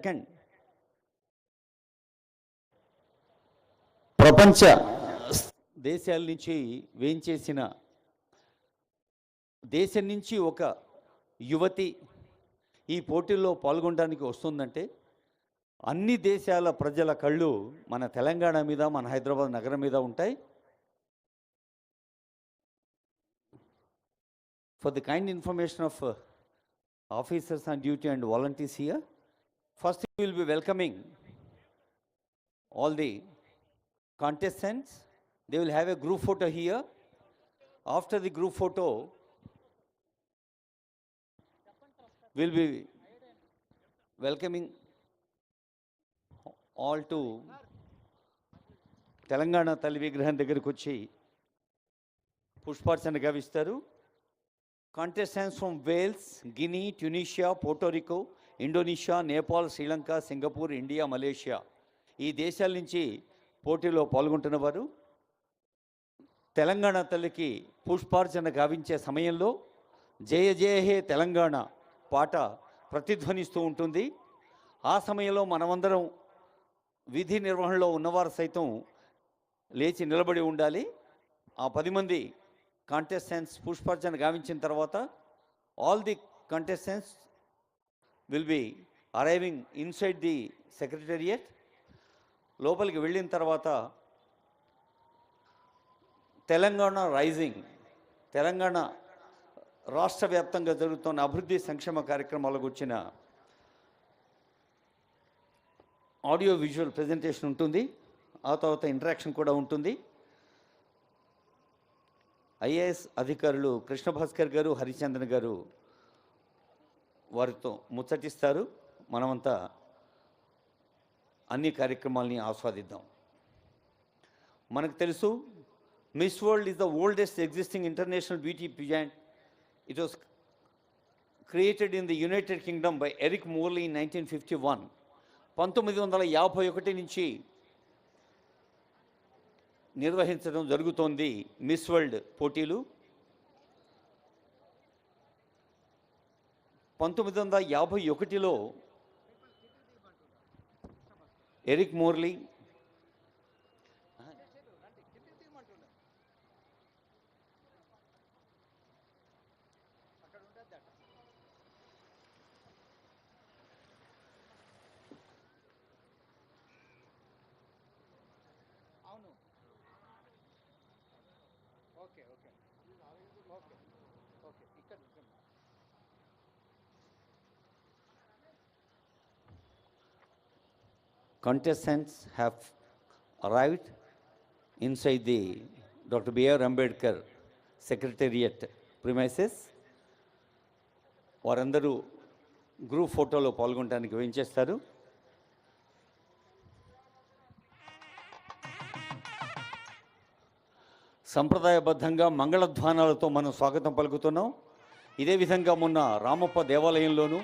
Second ప్రపంచ దేశాల నుంచి వేయించేసిన దేశం నుంచి ఒక యువతి ఈ పోటీల్లో పాల్గొనడానికి వస్తుందంటే అన్ని దేశాల ప్రజల కళ్ళు మన తెలంగాణ మీద, మన హైదరాబాద్ నగరం మీద ఉంటాయి. For the kind information of officers on duty and volunteers here, first we will be welcoming all the contestants. They will have a group photo here. After the group photo, we'll be welcoming all to Telangana Talli Vigraham దగ్గరికి వచ్చి పుష్పార్చన గావిస్తారు. Contestants from Wales, Guinea, Tunisia, Puerto Rico, Indonesia, Nepal, Sri Lanka, Singapore, India, Malaysia ఈ దేశాల నుంచి పోటీలో పాల్గొంటున్న వారు తెలంగాణ తల్లికి పుష్పార్చన గావించే సమయంలో జయ జయ హే తెలంగాణ పాట ప్రతిధ్వనిస్తూ ఉంటుంది. ఆ సమయంలో మనమందరం విధి నిర్వహణలో ఉన్నవారు సైతం లేచి నిలబడి ఉండాలి. ఆ 10 మంది కాంటెస్టెంట్స్ పుష్పార్చన గావించిన తర్వాత all the contestants will be arriving inside the secretariat. లోపలికి వెళ్ళిన తర్వాత తెలంగాణ రైజింగ్, తెలంగాణ రాష్ట్ర వ్యాప్తంగా జరుగుతున్న అభివృద్ధి సంక్షేమ కార్యక్రమాలకు వచ్చిన ఆడియో విజువల్ ప్రజెంటేషన్ ఉంటుంది. ఆ తర్వాత ఇంటరాక్షన్ కూడా ఉంటుంది. ఐఏఎస్ అధికారులు కృష్ణ భాస్కర్ గారు, హరిచంద్రన్ గారు వారితో ముచ్చటిస్తారు. మనమంతా అన్ని కార్యక్రమాలని ఆస్వాదిద్దాం. మనకు తెలుసు, miss world is the oldest existing international beauty pageant. It was created in the United Kingdom by Eric Morley in 1951. 1951 నుంచి నిర్వహించడం జరుగుతోంది మిస్ వరల్డ్ పోటీలు. 1951లో Eric మోర్లీ contestants have arrived inside the Dr. B.R. Ambedkar Secretariat premises. వారందరూ group ఫోటోలో పాల్గొనడానికి వేయించేస్తారు. సంప్రదాయబద్ధంగా మంగళధ్వానాలతో మనం స్వాగతం పలుకుతున్నాం. ఇదే విధంగా మొన్న రామప్ప దేవాలయంలోనూ,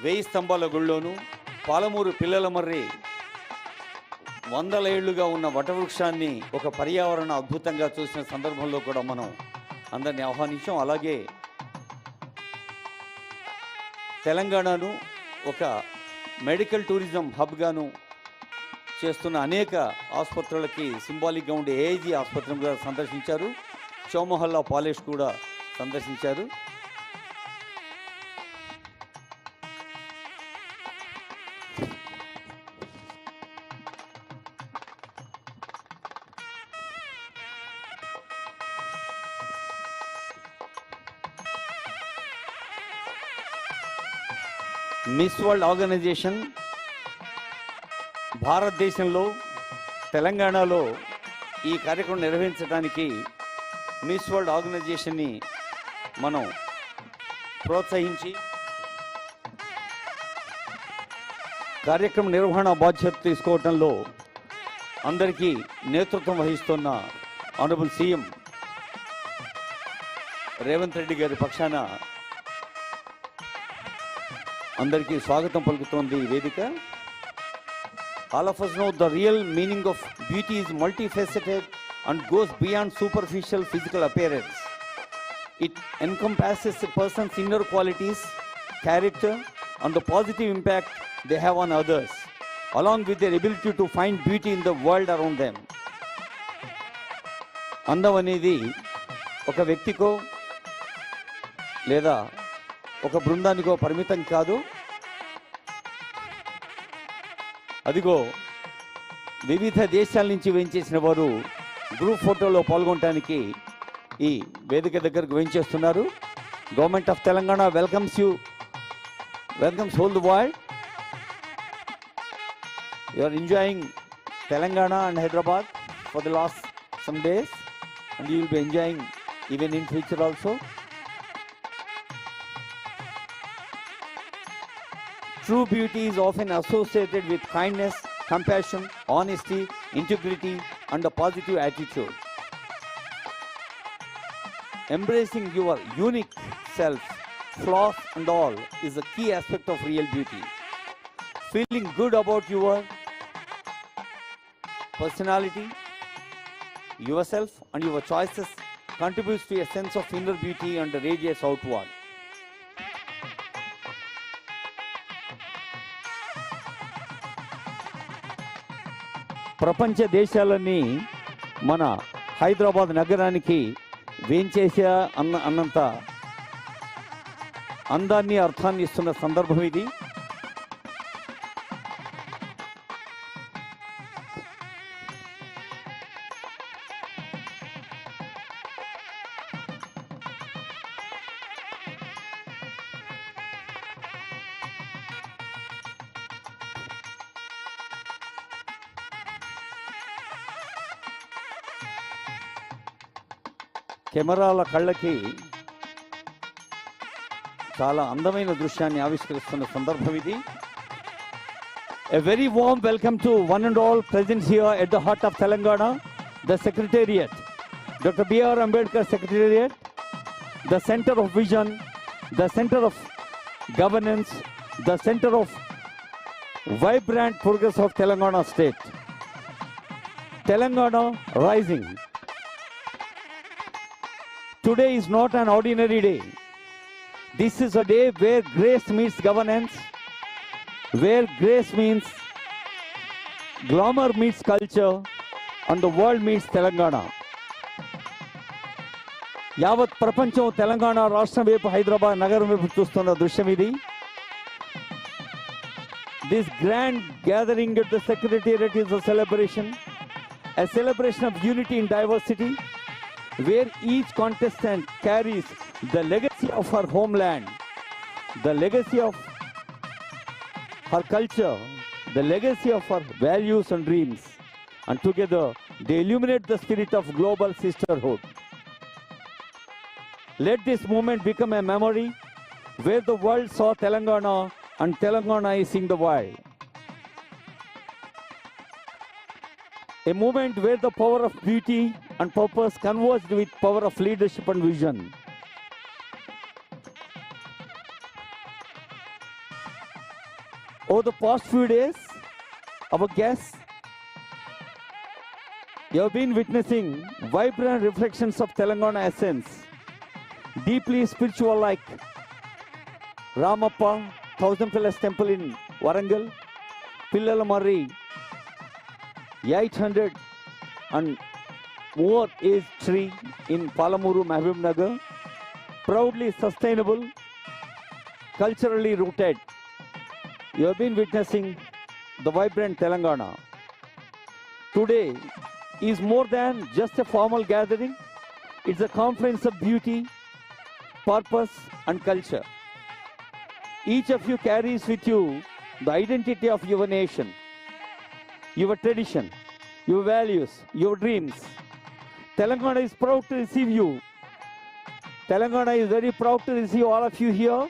1000 స్తంభాల గుళ్ళోనూ, పాలమూరు పిల్లల మర్రి 100 ఏళ్లుగా ఉన్న వటవృక్షాన్ని ఒక పర్యావరణ అద్భుతంగా చూసిన సందర్భంలో కూడా మనం అందరినీ ఆహ్వానించాం. అలాగే తెలంగాణను ఒక మెడికల్ టూరిజం హబ్గాను చేస్తున్న అనేక ఆసుపత్రులకి సింబాలిక్గా ఉండే ఏఐజీ ఆసుపత్రిని కూడా సందర్శించారు. చౌమహల్లా పాలేష్ కూడా సందర్శించారు. మిస్ వరల్డ్ ఆర్గనైజేషన్ భారతదేశంలో తెలంగాణలో ఈ కార్యక్రమం నిర్వహించడానికి మిస్ వరల్డ్ ఆర్గనైజేషన్ని మనం ప్రోత్సహించి కార్యక్రమ నిర్వహణ బాధ్యత తీసుకోవడంలో అందరికీ నేతృత్వం వహిస్తున్న ఆనరబుల్ సీఎం రేవంత్ రెడ్డి గారి పక్షాన అందరికీ స్వాగతం పలుకుతోంది ఈ వేదిక. All of us know the real meaning of beauty is multifaceted and goes beyond superficial physical appearance. It encompasses a person's inner qualities, character, and the positive impact they have on others, along with their ability to find beauty in the world around them. అందం అనేది ఒక వ్యక్తికో లేదా ఒక బృందానికో పరిమితం కాదు. అదిగో వివిధ దేశాల నుంచి వేంచేసిన వారు గ్రూప్ ఫోటోలో పాల్గొనడానికి ఈ వేదిక దగ్గరకు వేంచేస్తున్నారు. Government of Telangana welcomes whole the world. You are enjoying Telangana and Hyderabad for the last some days, and you will be enjoying even in future also. True beauty is often associated with kindness, compassion, honesty, integrity, and a positive attitude. Embracing your unique self, flaws and all, is a key aspect of real beauty. Feeling good about your personality, yourself and your choices contributes to a sense of inner beauty and radiates outward. ప్రపంచ దేశాలన్నీ మన హైదరాబాద్ నగరానికి వేంచేసా అన్నంత అందాన్ని అర్థాన్ని ఇస్తున్న సందర్భం ఇది. కెమెరాల కళ్ళకి చాలా అందమైన దృశ్యాన్ని ఆవిష్కరిస్తున్న సందర్భం ఇది. A very warm welcome to one and all present here at the heart of Telangana, the Secretariat, Dr. B.R. Ambedkar Secretariat, the center of vision, the center of governance, the center of vibrant progress of Telangana state. Telangana rising. Today is not an ordinary day. This is a day where grace meets governance, where grace means glamour meets culture, and the world meets Telangana. యావత్ ప్రపంచం తెలంగాణ రాష్ట్రం వైపు, హైదరాబాద్ నగరం వైపు చూస్తున్న దృశ్యం ఇది. This grand gathering at the Secretariat is a celebration of unity in diversity, where each contestant carries the legacy of her homeland, the legacy of her culture, the legacy of her values and dreams, and together they illuminate the spirit of global sisterhood. Let this moment become a memory where the world saw Telangana and Telangana is seeing the world. A moment where the power of beauty and purpose converged with power of leadership and vision. Over the past few days, our guests, you have been witnessing vibrant reflections of Telangana essence, deeply spiritual like Ramappa, Thousand Pillars Temple in Warangal, Pillalamari, 800 and more age tree in Palamuru, Mahbub Nagar, proudly sustainable, culturally rooted. You have been witnessing the vibrant Telangana. Today is more than just a formal gathering. It's a conference of beauty, purpose and culture. Each of you carries with you the identity of your nation, your tradition, your values, your dreams. Telangana is proud to receive you. Telangana is very proud to receive all of you here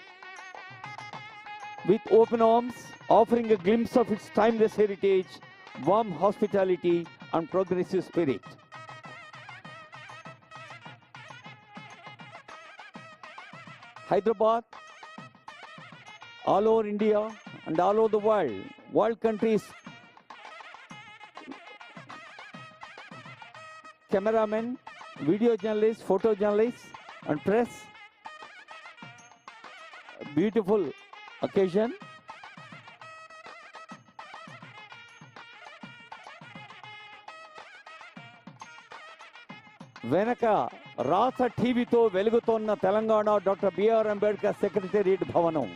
with open arms, offering a glimpse of its timeless heritage, warm hospitality and progressive spirit. Hyderabad, all over India and all over the world countries, cameramen, video journalists, photo journalists and press, beautiful occasion. వెనక రాస టీవీతో వెలుగుతోన్న Telangana doctor B R Ambedkar secretariat భవనం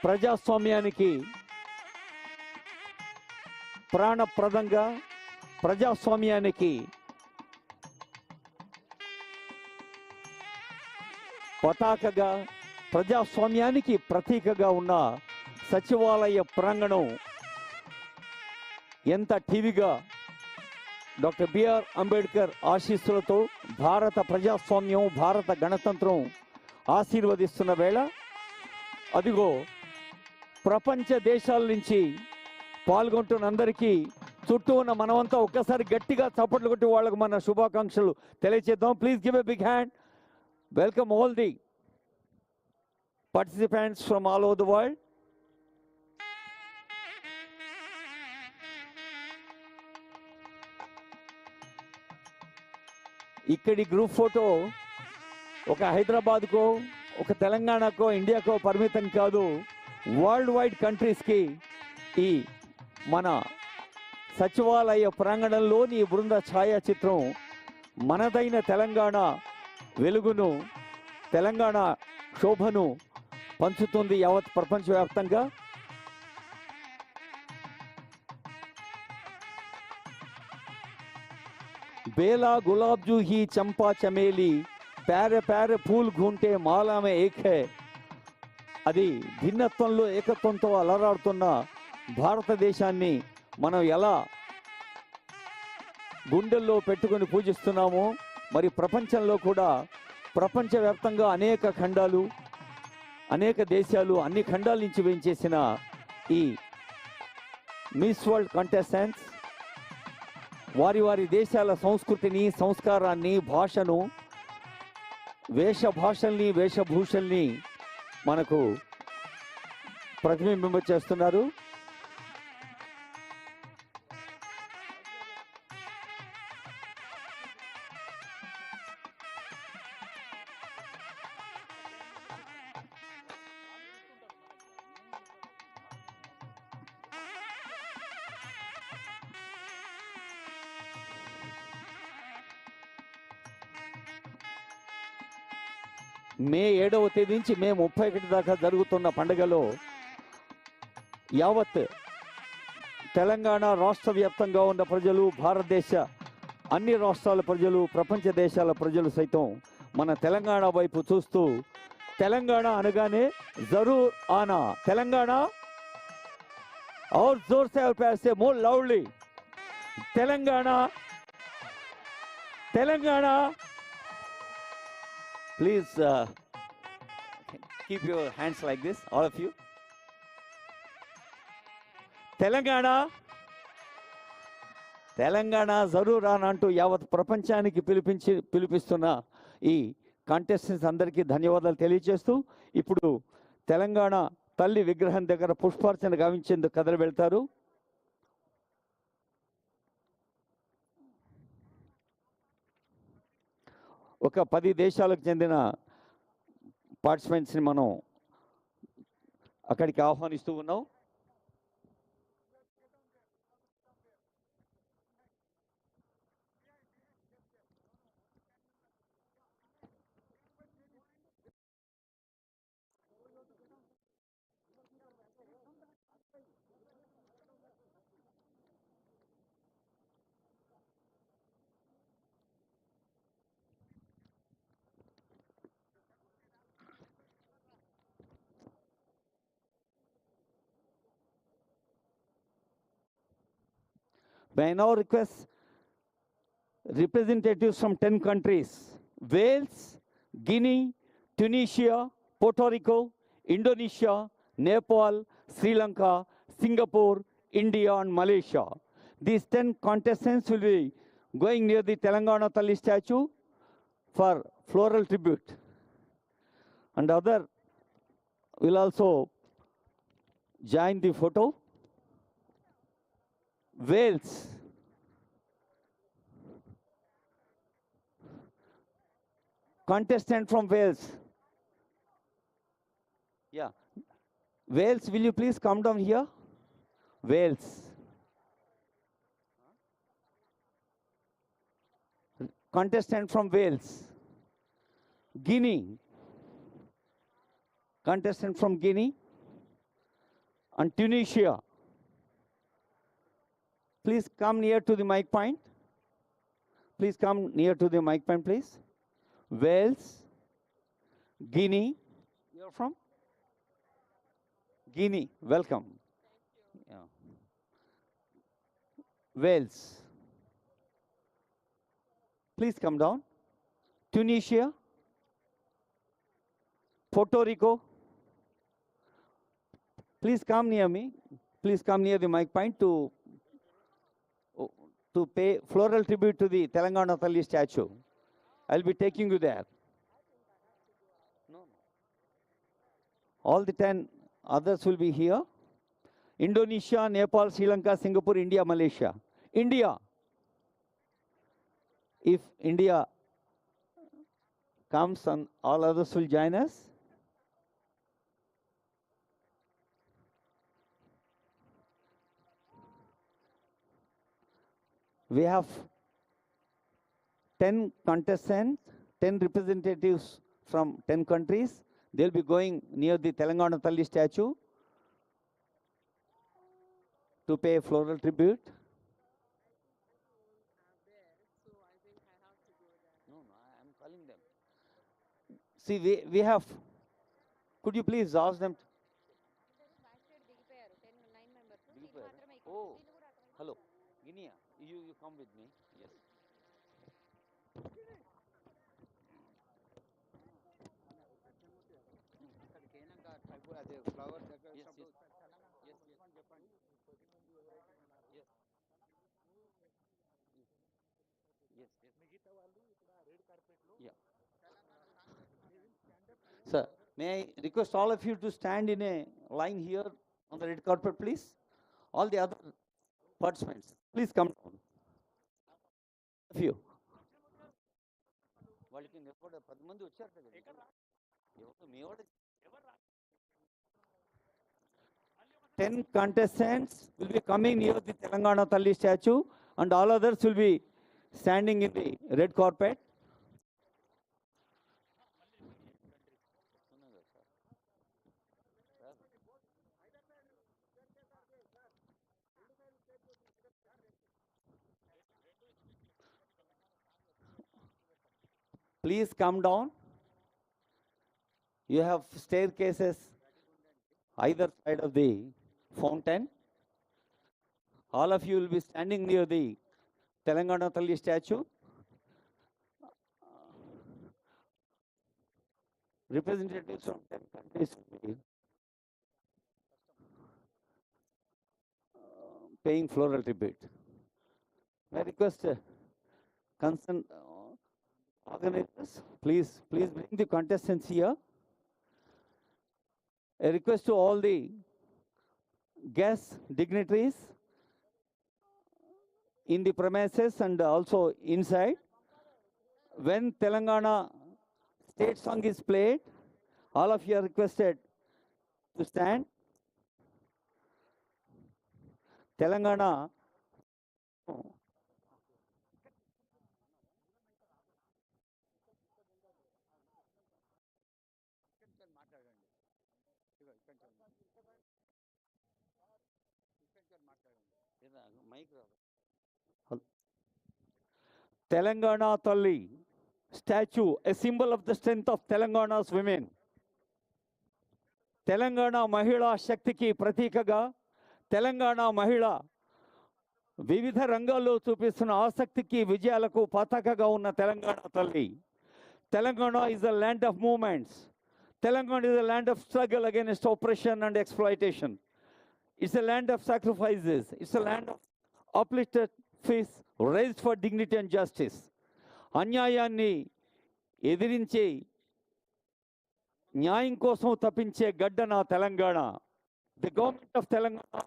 ప్రజాస్వామ్యానికి ప్రాణప్రదంగా, ప్రజాస్వామ్యానికి పతాకగా, ప్రజాస్వామ్యానికి ప్రతీకగా ఉన్న సచివాలయ ప్రాంగణం ఎంత టీవీగా డాక్టర్ బిఆర్ అంబేద్కర్ ఆశీస్సులతో భారత ప్రజాస్వామ్యం, భారత గణతంత్రం ఆశీర్వదిస్తున్న వేళ అదిగో ప్రపంచ దేశాల నుంచి పాల్గొంటున్న అందరికీ చుట్టూ ఉన్న మనమంతా ఒక్కసారి గట్టిగా చప్పట్లు కొట్టి వాళ్ళకు మన శుభాకాంక్షలు తెలియజేద్దాం. Please give a big hand. Welcome all the participants from all over the world. ఇక్కడి గ్రూప్ ఫోటో ఒక హైదరాబాద్కో, ఒక తెలంగాణకో, ఇండియాకో పరిమితం కాదు. వరల్డ్ వైడ్ కంట్రీస్కి ఈ మన సచివాలయ ప్రాంగణంలోని బృంద ఛాయాచిత్రం మనదైన తెలంగాణ వెలుగును, తెలంగాణ శోభను పంచుతుంది యావత్ ప్రపంచవ్యాప్తంగా. बेला गुलाब जूही चंपा चमेली प्यारे प्यारे फूल घूंटे माला में एक है. అది భిన్నత్వంలో ఏకత్వంతో అలరాడుతున్న భారతదేశాన్ని మనం ఎలా గుండెల్లో పెట్టుకొని పూజిస్తున్నామో, మరి ప్రపంచంలో కూడా ప్రపంచవ్యాప్తంగా అనేక ఖండాలు, అనేక దేశాలు, అన్ని ఖండాల నుంచి వేయించేసిన ఈ మిస్ వరల్డ్ కంటెస్టెంట్స్ వారి వారి దేశాల సంస్కృతిని, సంస్కారాన్ని, భాషను, వేషభాషల్ని, వేషభూషల్ని మనకు ప్రతిబింబింప చేస్తున్నారు. మే 7వ తేదీ నుంచి మే 31 దాకా జరుగుతున్న పండుగలో యావత్ తెలంగాణ రాష్ట్ర వ్యాప్తంగా ఉన్న ప్రజలు, భారతదేశ అన్ని రాష్ట్రాల ప్రజలు, ప్రపంచ దేశాల ప్రజలు సైతం మన తెలంగాణ వైపు చూస్తూ తెలంగాణ అనగానే జరూర్ ఆనా, తెలంగాణ और जोर से और प्यार से more loudly Telangana, Telangana. Please keep your hands like this, all of you. Telangana, Telangana జరూర్ అని అంటూ యావత్ ప్రపంచానికి పిలిపిస్తున్న ఈ కాంటెస్టెంట్స్ అందరికీ ధన్యవాదాలు తెలియజేస్తూ ఇప్పుడు తెలంగాణ తల్లి విగ్రహం దగ్గర పుష్పార్చన గావించేందుకు కదలి వెళ్తారు. ఒక 10 దేశాలకు చెందిన పార్టిసిపెంట్స్ని మనం అక్కడికి ఆహ్వానిస్తూ ఉన్నాం. May I now request representatives from 10 countries, Wales, Guinea, Tunisia, Puerto Rico, Indonesia, Nepal, Sri Lanka, Singapore, India and Malaysia. These 10 contestants will be going near the Telangana Talli statue for floral tribute. And other will also join the photo. Wales, contestant from Wales. Yeah. Wales, will you please come down here? Wales. Contestant from Wales. Guinea. Contestant from Guinea. And Tunisia. Please come near to the mic point. Please come near to the mic point, please. Wales. Guinea. You're from? Guinea. Welcome. Yeah. Wales. Please come down. Tunisia. Puerto Rico. Please come near me. Please come near the mic point to pay floral tribute to the Telangana Talli statue. I'll be taking you there. No. All the 10 others will be here. Indonesia, Nepal, Sri Lanka, Singapore, India, Malaysia. India. If India comes and all others will join us. We have 10 contestants, 10 representatives from 10 countries. They'll be going near the Telangana Talli statue to pay floral tribute. No, I'm calling them. See, we have, could you please ask them? Oh, hello. Guinea, you come with me. Yes. Yeah. Sir, may I request all of you to stand in a line here on the red carpet, please? All the other participants, please come down. A few. 10 contestants will be coming near the Telangana Talli statue, and all others will be standing in the red carpet. Please come down. You have staircases either side of the fountain. All of you will be standing near the Telangana Talli statue. Representatives from 10 countries will be paying floral tribute. I request concerned organizers, please bring the contestants here. A request to all the guests, dignitaries in the premises and also inside. When Telangana state song is played, all of you are requested to stand. Telangana Telangana Talli statue, a symbol of the strength of Telangana's women. Telangana Mahila Shaktiki Pratikaga, Telangana Mahila వివిధ రంగాల్లో చూపిస్తున్న ఆసక్తికి విజయాలకు పతాకగా ఉన్న తెలంగాణ తల్లి. Telangana is a land of movements. Telangana is a land of struggle against oppression and exploitation. It's a land of sacrifices. It's a land of uplifted fists raised for dignity and justice. అన్యాయాన్ని ఎదిరించి న్యాయం కోసం తప్పించే గడ్డ నా Telangana. The government of Telangana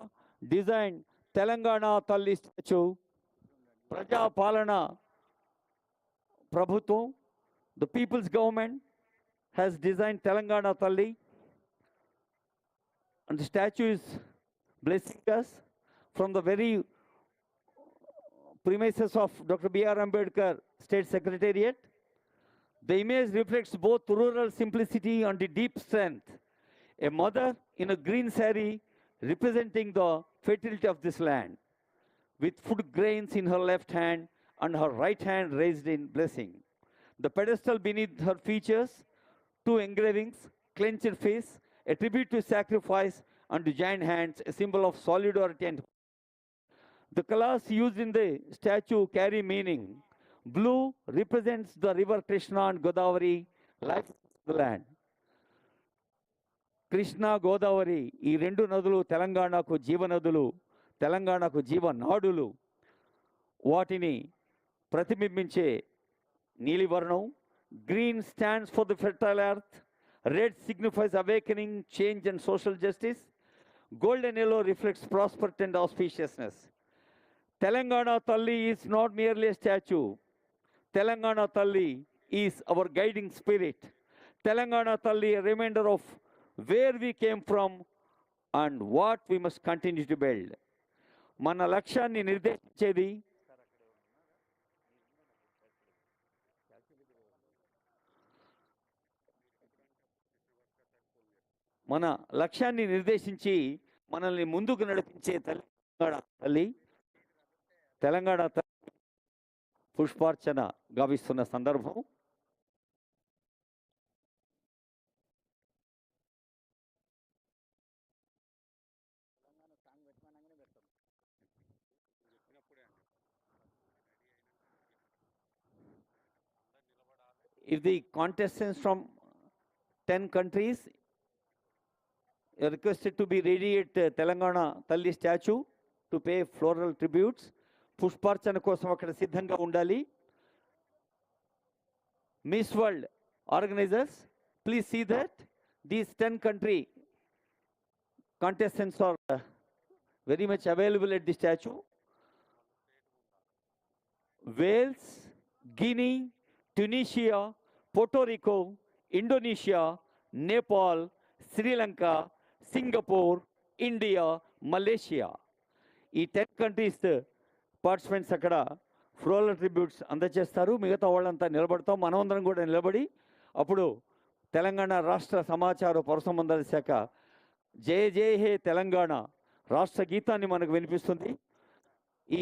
designed Telangana Talli statue. Praja Palana Prabhutum, the people's government has designed Telangana Talli. And the statue is blessing us from the very premises of Dr. B.R. Ambedkar State Secretariat. The image reflects both rural simplicity and the deep strength. A mother in a green saree representing the fertility of this land, with food grains in her left hand and her right hand raised in blessing. The pedestal beneath her features two engravings, clenched face, a tribute to sacrifice, and the giant hands, a symbol of solidarity and the colors used in the statue carry meaning. Blue represents the river Krishna and Godavari, life of the land. Krishna Godavari ఈ రెండు నదులు తెలంగాణకు జీవనదులు, తెలంగాణకు జీవనాడులు. వాటిని ప్రతిబింబించే నీలివర్ణం. Green stands for the fertile earth, red signifies awakening, change and social justice. Golden yellow reflects prosperity and auspiciousness. Telangana Talli is not merely a statue. Telangana Talli is our guiding spirit. Telangana Talli, a reminder of where we came from and what we must continue to build. మన లక్ష్యాన్ని నిర్దేశించేది మనల్ని ముందుకు నడిపించే తెలంగాణ తల్లి పుష్పార్చన గావిస్తున్న సందర్భం. If the contestants from 10 countries are requested to be ready at Telangana Talli statue to pay floral tributes, పుష్పార్చన కోసం అక్కడ సిద్ధంగా ఉండాలి. Miss World organizers, please see that these 10 country contestants are very much available at the statue. Wales, Guinea, Tunisia, Puerto Rico, Indonesia, Nepal, Sri Lanka, Singapore, India, Malaysia. ఈ 10 countries participants అక్కడ floral tributes అందజేస్తారు. మిగతా వాళ్ళంతా నిలబడతాం. మనమందరం కూడా నిలబడి అప్పుడు తెలంగాణ రాష్ట్ర సమాచార పౌర సంబంధాల శాఖ జయ జయ హే తెలంగాణ రాష్ట్ర గీతాన్ని మనకు వినిపిస్తుంది. ఈ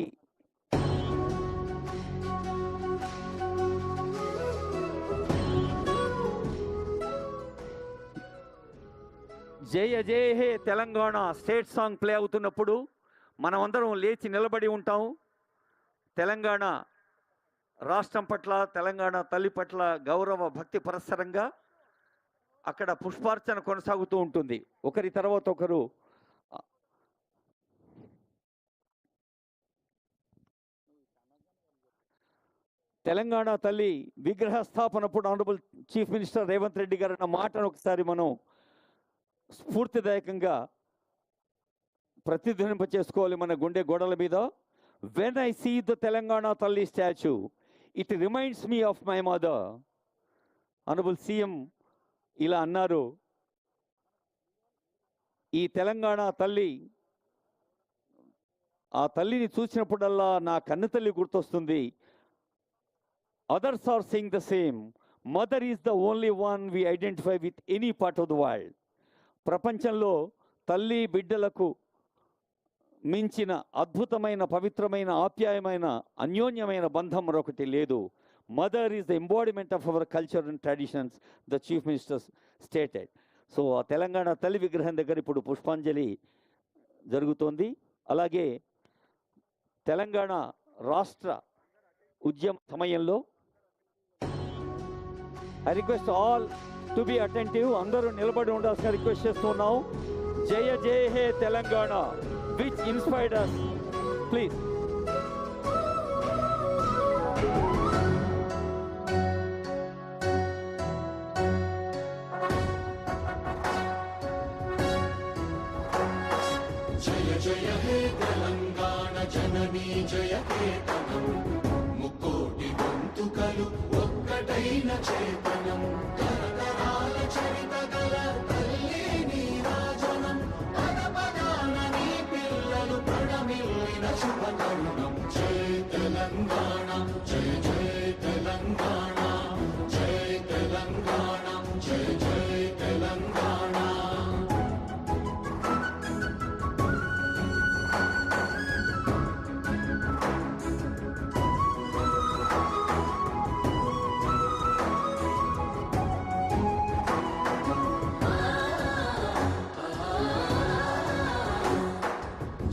జయ జయ హే తెలంగాణ స్టేట్ సాంగ్ ప్లే అవుతున్నప్పుడు మనమందరం లేచి నిలబడి ఉంటాం. తెలంగాణ రాష్ట్రం పట్ల, తెలంగాణ తల్లి పట్ల గౌరవ భక్తి పరస్పరంగా అక్కడ పుష్పార్చన కొనసాగుతూ ఉంటుంది. ఒకరి తర్వాత ఒకరు తెలంగాణ తల్లి విగ్రహ స్థాపనప్పుడు honourable chief minister Revanth Reddy garu అన్న మాటను ఒకసారి మనం స్ఫూర్తిదాయకంగా ప్రతిధ్వనింప చేసుకోవాలి మన గుండె గోడల మీద. When I see the Telangana Talli statue, it reminds me of my mother. Honorable CM ఇలా అన్నారు. ఈ తెలంగాణ తల్లి, ఆ తల్లిని చూసినప్పుడల్లా నా కన్ను తల్లి గుర్తొస్తుంది. Others are saying the same. Mother is the only one we identify with any part of the world. ప్రపంచంలో తల్లి బిడ్డలకు మించిన అద్భుతమైన, పవిత్రమైన, ఆప్యాయమైన, అన్యోన్యమైన బంధం మరొకటి లేదు. Mother is the embodiment of our culture and traditions, the chief minister stated. So ఆ తెలంగాణ తల్లి విగ్రహం దగ్గర ఇప్పుడు పుష్పాంజలి జరుగుతోంది. అలాగే తెలంగాణ రాష్ట్ర ఉద్యమ సమయంలో I request all to be attentive. అందరూ నిలబడి ఉండాల్సిన రిక్వెస్ట్ చేస్తున్నాం. జయ జయ హే Telangana, which inspired us. Please. Jaya Jaya He Telangana Janani Jaya Ketanam Mukoti Gontukalu Okkataina Chetanam Taratarala Charitagala Talli Neerajanam Telangana జయ జయ తెలంగాణ జయ తెలంగాణ జయ జయ తెలంగాణ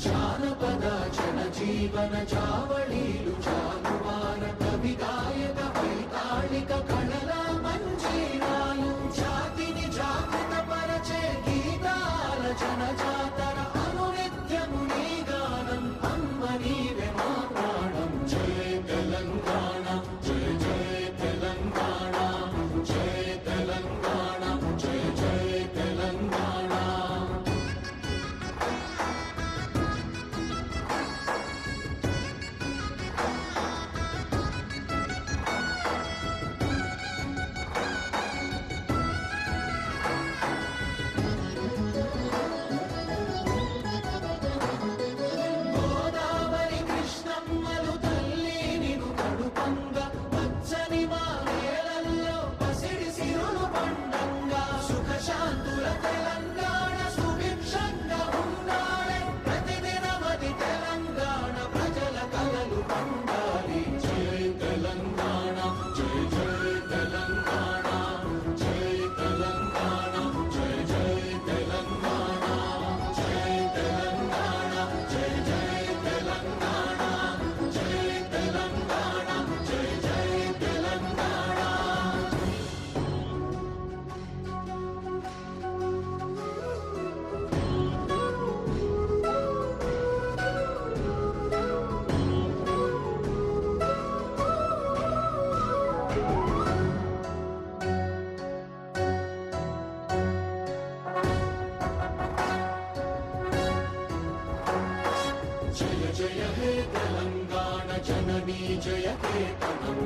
జానపద జనజీవన జావళీలు జాలువార కవి గాయక వైతాళిక కళల మంజీరాలు జాతిని జాగృత పరచే గీతాల జనజాతర అనునిత్యము నీ గానం అమ్మ నీవే మా ప్రాణం జయ తెలంగాణ జయ జయ తెలంగాణ జయ తెలంగాణ జయ జయ తెలంగాణ గోదావరి కృష్ణమ్మలు తల్లి నిను తడుపంగా పచ్చని మా నేలల్లో పసిడి సిరులు పండంగా సుఖ శాంతుల తెలంగాణ సుభిక్షంగా ఉండాలి ప్రతిదినమది తెలంగాణ ప్రజల కలలు పండాలి జయ తెలంగాణ జయ జయ తెలంగాణ జయ తెలంగాణ జయ జయ తెలంగాణ జయ తెలంగాణ జయ జయ తెలంగాణ జయ తెలంగాణ జయ జయ తెలంగాణ జయ జయ హే తెలంగాణ జననీ జయ కేతనం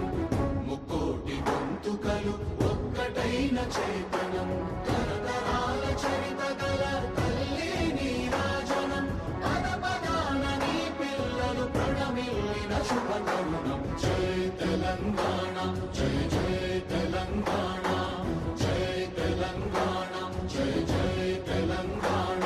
ముక్కోటి గొంతుకలు ఒక్కటైన చేతనం తరతరాల చరిత గల తల్లి నీరాజనం పద పదాన నీ పిల్లలు ప్రణమిల్లిన శుభ తరుణం జయ తెలంగాణ జయ జయ తెలంగాణ జయ తెలంగాణ జయ జయ తెలంగాణ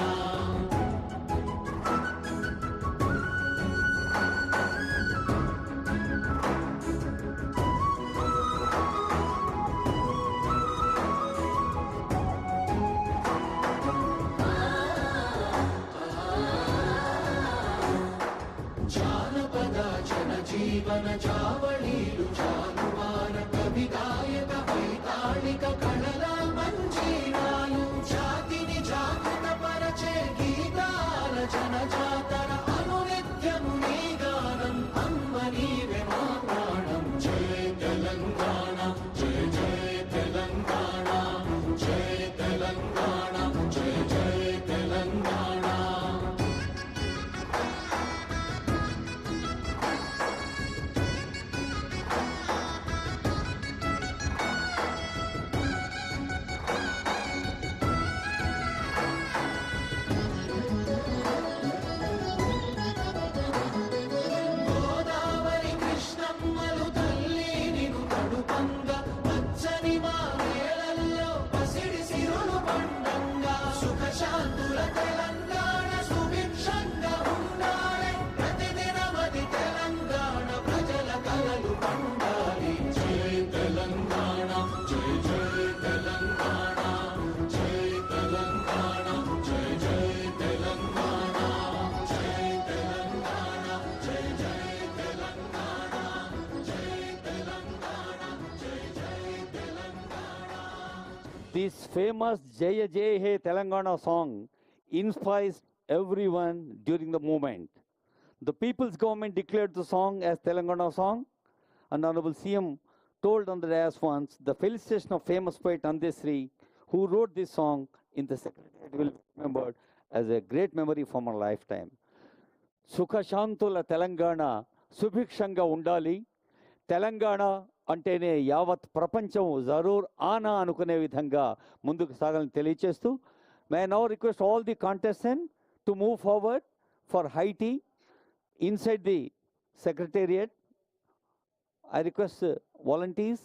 జానపద జనజీవన జావళీలు జాలువార కవి గాయక వైతాళిక కళల మంజీరాలు జాతిని జాగృత పరచే గీతాల జనజాతర అనునిత్యము నీ గానం అమ్మ నీవే మా ప్రాణం జయ తెలంగాణ జయ జయ తెలంగాణ జయ తెలంగాణ జయ జయ తెలంగాణ గోదావరి కృష్ణమ్మలు తల్లి నిను తడుపంగా పచ్చని మా నేలల్లో పసిడి సిరులు పండంగా సుఖ శాంతుల తెలంగాణ సుభిక్షంగా ఉండాలి ప్రతిదినమది తెలంగాణ ప్రజల కలలు పండాలి జయ తెలంగాణ జయ జయ తెలంగాణ జయ తెలంగాణ జయ జయ తెలంగాణ జయ తెలంగాణ జయ జయ తెలంగాణ జయ తెలంగాణ జయ జయ Telangana This famous Jaya Jaya He Telangana song inspires everyone during the movement. The people's government declared the song as Telangana song, and Honorable CM told on the dais once the felicitation of famous poet Andesri, who wrote this song in the Secretariat, will be remembered as a great memory for my lifetime. Sukha Shantula Telangana, Subhikshanga Undali, Telangana అంటేనే యావత్ ప్రపంచం జరూర్ ఆనా అనుకునే విధంగా ముందుకు సాగాలని తెలియచేస్తూ may now request all the contestant to move forward for high tea inside the secretariat I request volunteers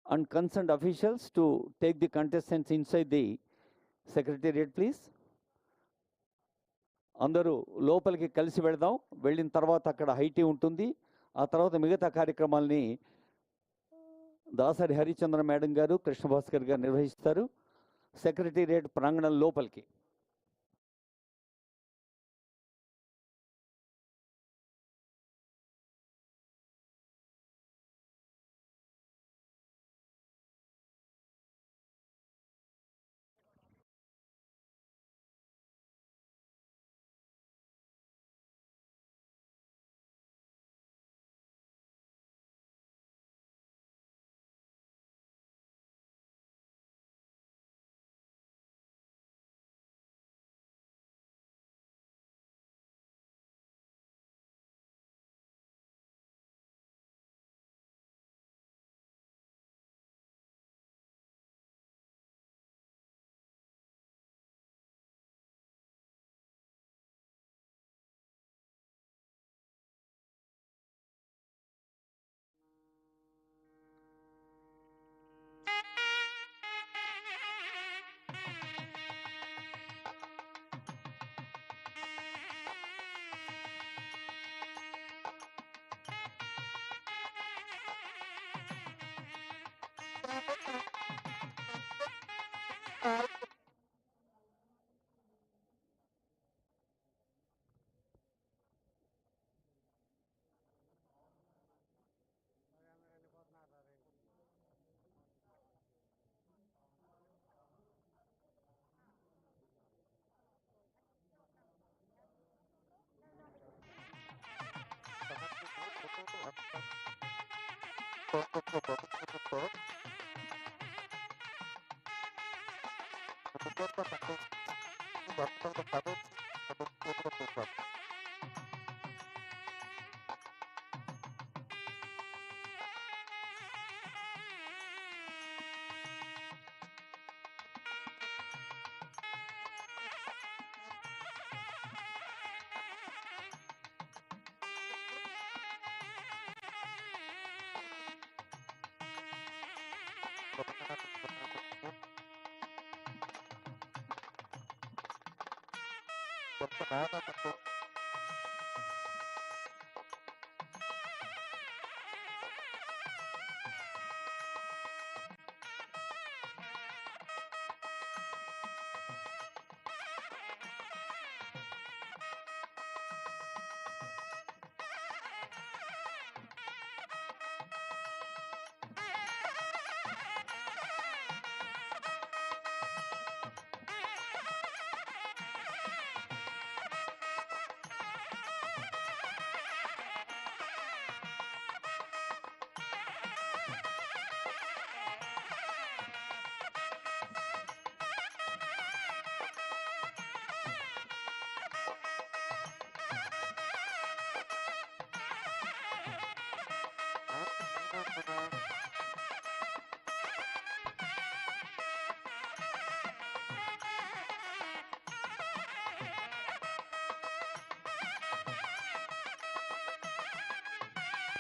and concerned officials to take the contestants inside the secretariat, please. అందరూ లోపలికి కలిసి వెళదాం. వెళ్ళిన తర్వాత అక్కడ హైటీ ఉంటుంది. ఆ తర్వాత మిగతా కార్యక్రమాల్ని దాసరి హరిచంద్ర మేడం గారు, కృష్ణభాస్కర్ గారు నిర్వహిస్తారు. సెక్రటేరియట్ ప్రాంగణం లోపలికి.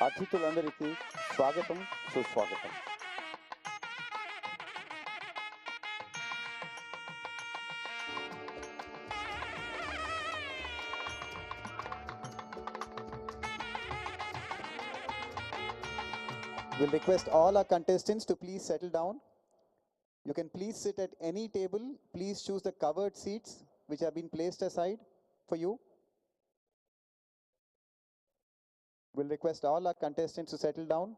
అతిథులందరికీ స్వాగతం, సుస్వాగతం. We'll request all our contestants to please settle down. You can please sit at any table. Please choose the covered seats which have been placed aside for you. We'll request all our contestants to settle down.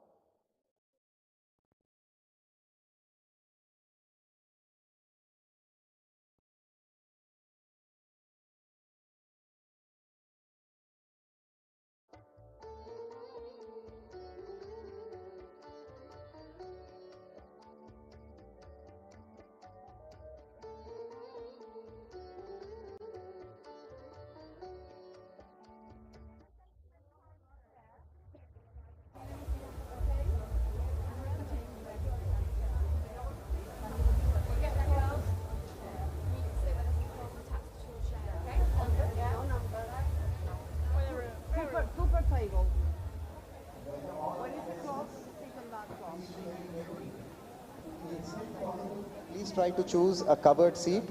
try to choose a covered seat.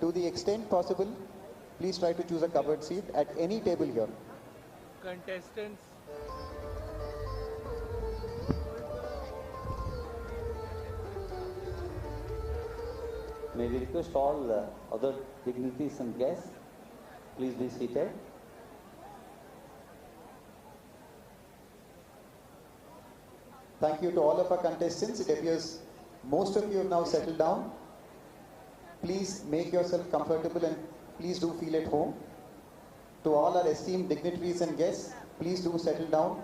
To the extent possible, please try to choose a covered seat at any table here. Contestants, May we request all other dignitaries and guests, please be seated. Thank you to all of our contestants. It appears most of you have now settled down. Please make yourself comfortable and please do feel at home. To all our esteemed dignitaries and guests, please do settle down.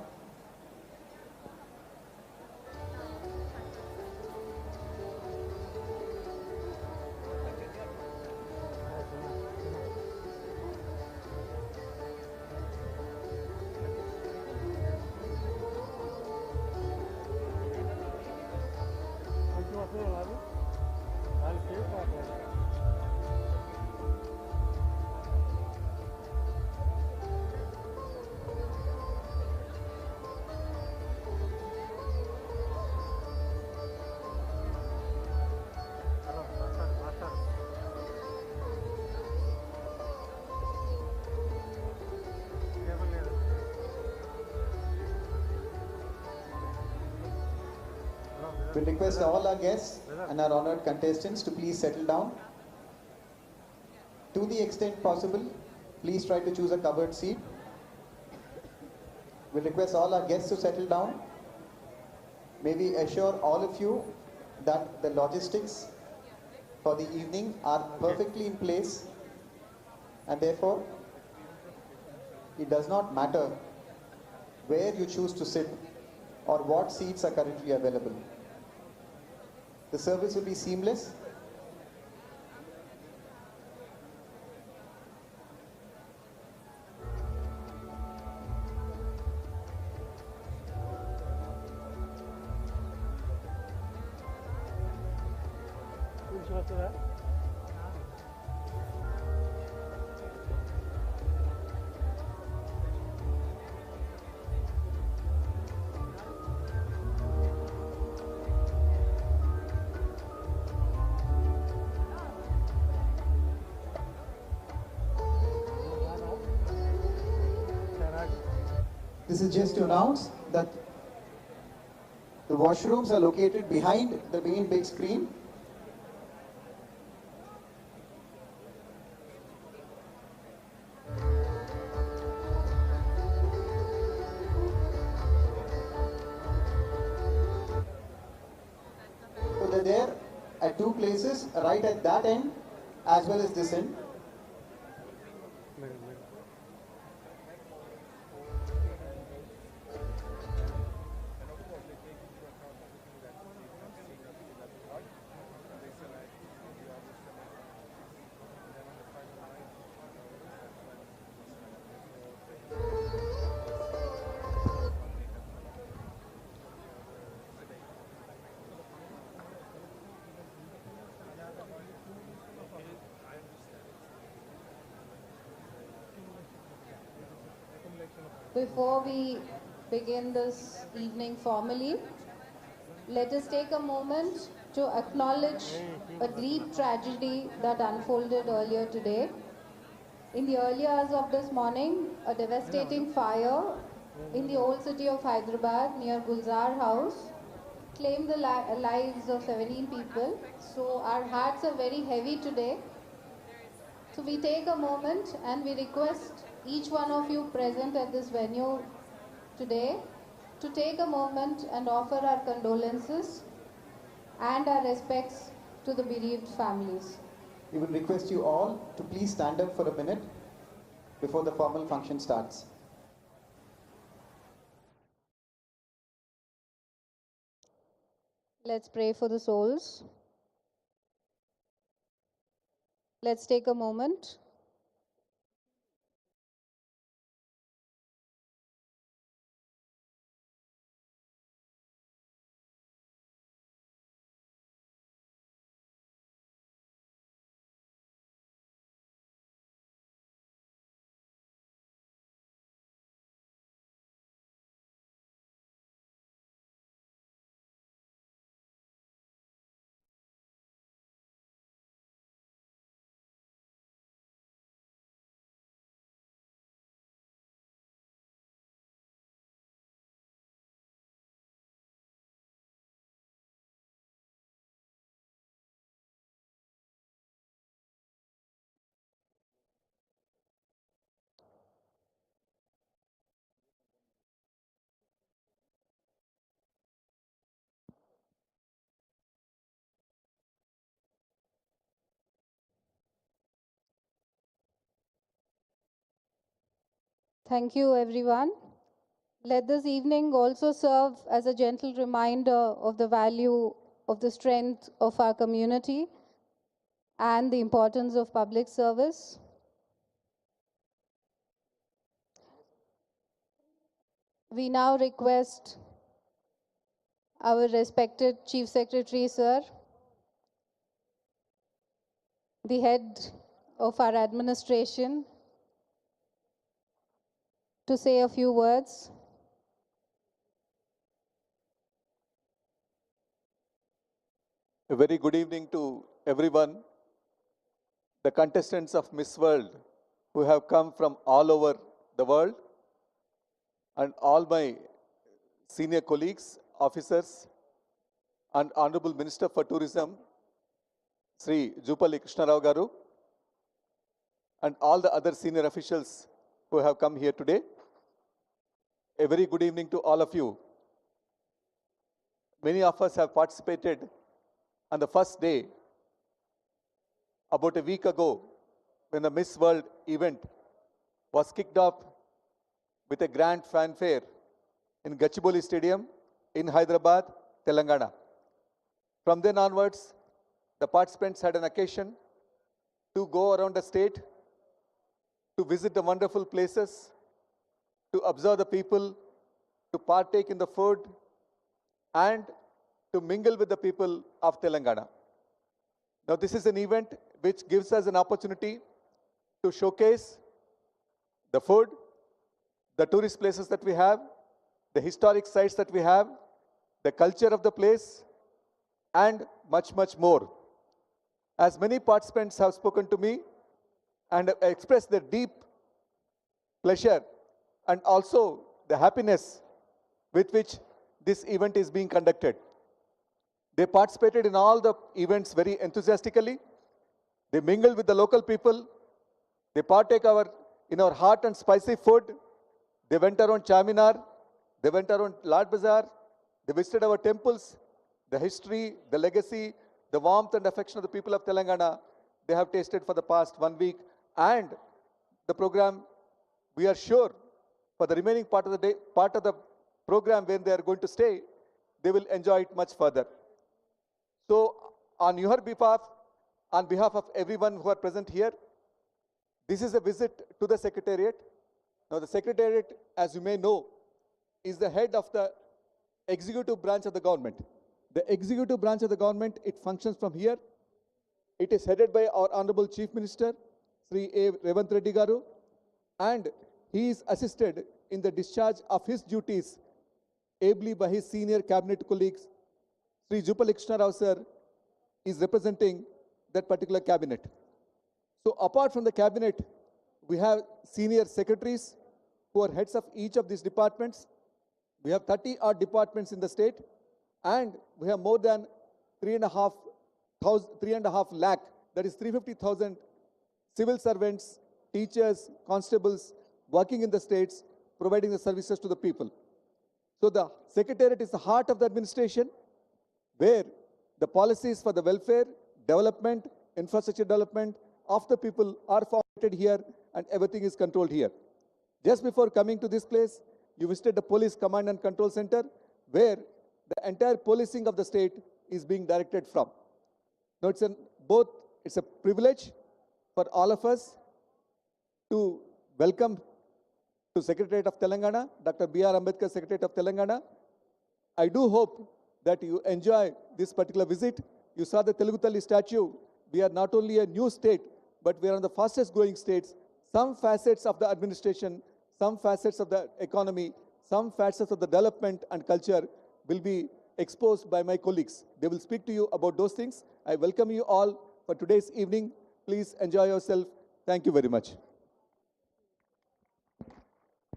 We request all our guests and our honored contestants to please settle down. To the extent possible, please try to choose a covered seat. We request all our guests to settle down. May we assure all of you that the logistics for the evening are perfectly in place, and therefore it does not matter where you choose to sit or what seats are currently available. The service will be seamless. This is just to announce that the washrooms are located behind the main big screen. So they're there at two places, right at that end as well as this end. Before we begin this evening formally, let us take a moment to acknowledge a deep tragedy that unfolded earlier today. In the early hours of this morning, a devastating fire in the old city of Hyderabad near Gulzar House claimed the lives of 17 people. So our hearts are very heavy today. So we take a moment and we request each one of you present at this venue today to take a moment and offer our condolences and our respects to the bereaved families. We would request you all to please stand up for a minute before the formal function starts. Let's pray for the souls. Let's take a moment. Thank you, everyone. Let this evening also serve as a gentle reminder of the value of the strength of our community and the importance of public service. We now request our respected Chief Secretary, sir, the head of our administration, to say a few words. A very good evening to everyone, the contestants of Miss World who have come from all over the world, and all my senior colleagues, officers, and Honorable Minister for Tourism, Sri Jupalli Krishnarao Garu, and all the other senior officials who have come here today. A very good evening to all of you. Many of us have participated on the first day, about a week ago, when the Miss World event was kicked off with a grand fanfare in Gachibowli Stadium in Hyderabad, Telangana. From then onwards, the participants had an occasion to go around the state, to visit the wonderful places, to observe the people, to partake in the food, and to mingle with the people of Telangana. Now, this is an event which gives us an opportunity to showcase the food, the tourist places that we have, the historic sites that we have, the culture of the place, and much, much more. As many participants have spoken to me and expressed their deep pleasure and also the happiness with which this event is being conducted. They participated in all the events very enthusiastically. They mingled with the local people. They partake in our hot and spicy food. They went around Charminar. They went around Lad Bazaar. They visited our temples. The history, the legacy, the warmth and affection of the people of Telangana, they have tasted for the past 1 week. And the program, we are sure, for the remaining part of the day, part of the program when they are going to stay, they will enjoy it much further. So, on your behalf, on behalf of everyone who are present here, this is a visit to the Secretariat. Now, the Secretariat, as you may know, is the head of the executive branch of the government. The executive branch of the government, it functions from here. It is headed by our Honorable Chief Minister, Sri A. Revanth Reddy Garu, and he is assisted in the discharge of his duties ably by his senior cabinet colleagues. Sri Jupalli Krishnarao sir is representing that particular cabinet. So apart from the cabinet, we have senior secretaries who are heads of each of these departments. We have 30 odd departments in the state, and we have more than 3.5 lakh, that is 350,000 civil servants, teachers, constables working in the states, providing the services to the people. So the Secretariat is the heart of the administration, where the policies for the welfare, development, infrastructure development of the people are formulated here, and everything is controlled here. Just before coming to this place, you visited the Police Command and Control Center, where the entire policing of the state is being directed from. Now, it's a privilege for all of us to welcome to Secretariat of Telangana, Dr. B.R. Ambedkar, Secretariat of Telangana. I do hope that you enjoy this particular visit. You saw the Telugu Talli statue. We are not only a new state, but we are one of the fastest growing states. Some facets of the administration, some facets of the economy, some facets of the development and culture will be exposed by my colleagues. They will speak to you about those things. I welcome you all for today's evening. Please enjoy yourself. Thank you very much.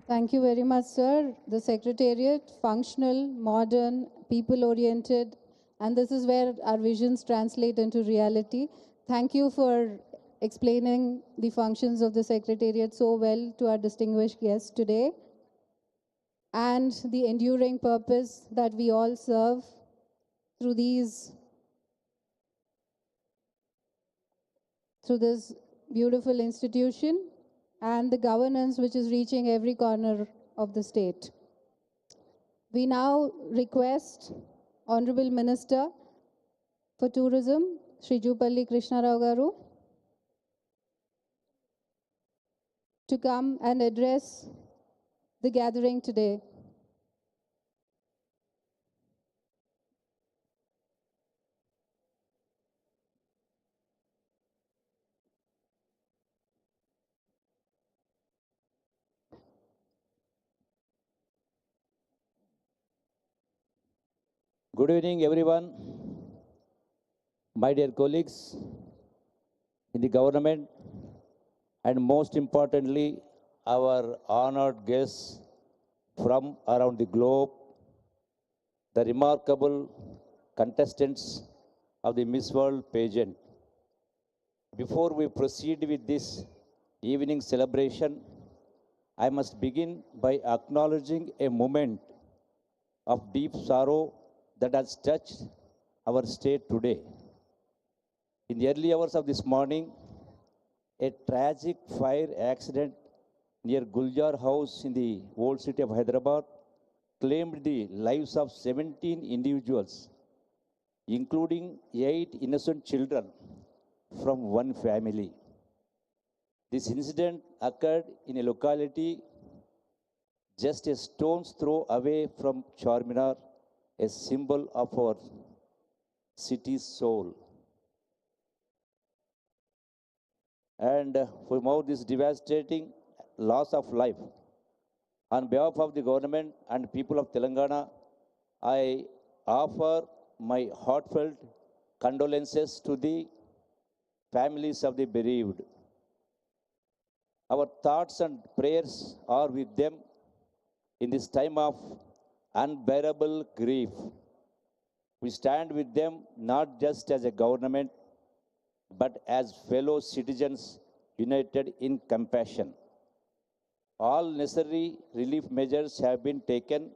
Thank you very much, sir. The Secretariat, functional, modern, people-oriented, and this is where our visions translate into reality. Thank you for explaining the functions of the Secretariat so well to our distinguished guests today, and the enduring purpose that we all serve through this beautiful institution. and the governance which is reaching every corner of the state. We now request Honorable Minister for Tourism, Shri Jupalli Krishna Rao Garu, to come and address the gathering today. Good evening, everyone. My dear colleagues in the government, and most importantly, our honored guests from around the globe, the remarkable contestants of the Miss World pageant. Before we proceed with this evening celebration, I must begin by acknowledging a moment of deep sorrow that has touched our state today. In the early hours of this morning, a tragic fire accident near Guljar House in the old city of Hyderabad claimed the lives of 17 individuals, including 8 innocent children from one family. This incident occurred in a locality just a stone's throw away from Charminar, a symbol of our city's soul. And from all this devastating loss of life, on behalf of the government and people of Telangana, I offer my heartfelt condolences to the families of the bereaved. Our thoughts and prayers are with them in this time of unbearable grief. We stand with them not just as a government, but as fellow citizens united in compassion. All necessary relief measures have been taken,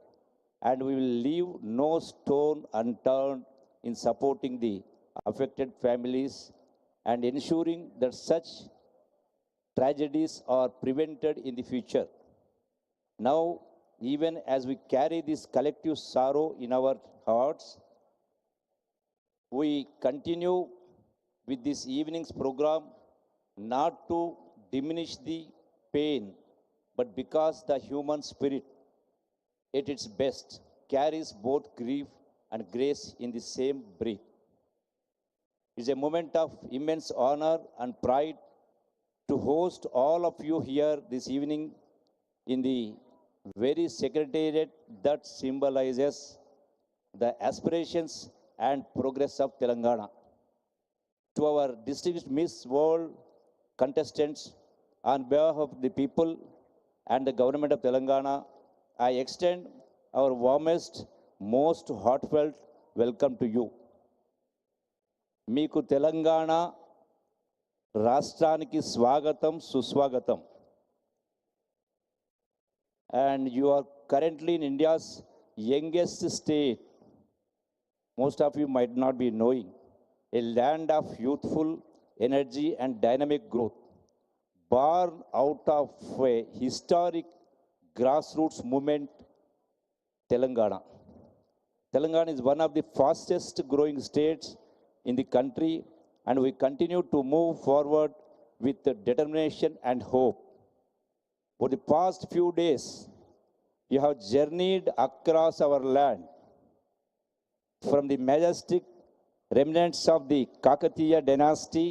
and we will leave no stone unturned in supporting the affected families and ensuring that such tragedies are prevented in the future. Now, even as we carry this collective sorrow in our hearts, we continue with this evening's program not to diminish the pain, but because the human spirit, at its best, carries both grief and grace in the same breath. It's a moment of immense honor and pride to host all of you here this evening in the very secretariat that symbolizes the aspirations and progress of Telangana. To our distinguished Miss World contestants, on behalf of the people and the government of Telangana, I extend our warmest, most heartfelt welcome to you. Meeku Telangana రాష్ట్రానికి స్వాగతం సుస్వాగతం. And you are currently in India's youngest state. Most of you might not be knowing, a land of youthful energy and dynamic growth, born out of a historic grassroots movement, Telangana. Telangana is one of the fastest growing states in the country, and we continue to move forward with determination and hope. For the past few days, you have journeyed across our land, from the majestic remnants of the Kakatiya dynasty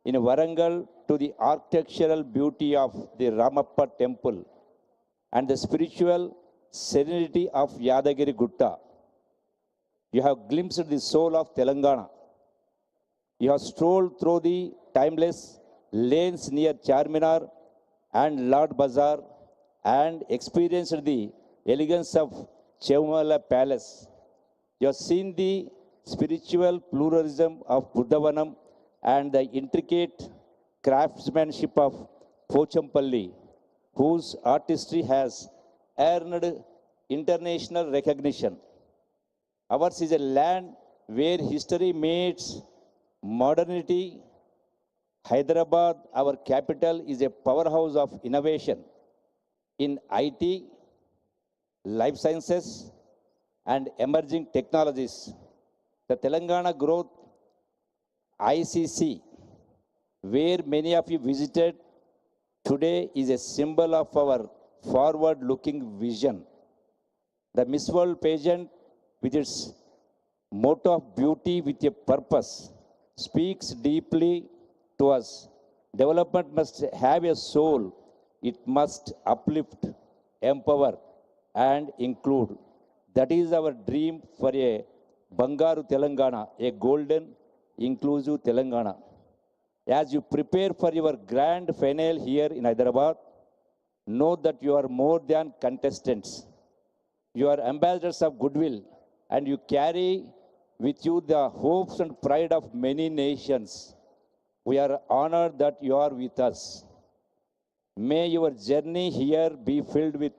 in Warangal to the architectural beauty of the Ramappa temple and the spiritual serenity of Yadagiri Gutta. You have glimpsed the soul of Telangana. You have strolled through the timeless lanes near Charminar and Lord Bazaar and experienced the elegance of Chevamala Palace. You have seen the spiritual pluralism of Buddhavanam and the intricate craftsmanship of Pochampalli, whose artistry has earned international recognition. Ours is a land where history meets modernity, Hyderabad, our capital, is a powerhouse of innovation in IT, life sciences, and emerging technologies. The Telangana Growth ICC, where many of you visited today, is a symbol of our forward-looking vision. The Miss World pageant, with its motto of beauty with a purpose, speaks deeply to us. Development must have a soul. It must uplift, empower, and include. That is our dream for a Bangaru Telangana, a golden, inclusive Telangana. As you prepare for your grand finale here in Hyderabad, know that you are more than contestants. You are ambassadors of goodwill, and you carry with you the hopes and pride of many nations. We are honored that you are with us. May your journey here be filled with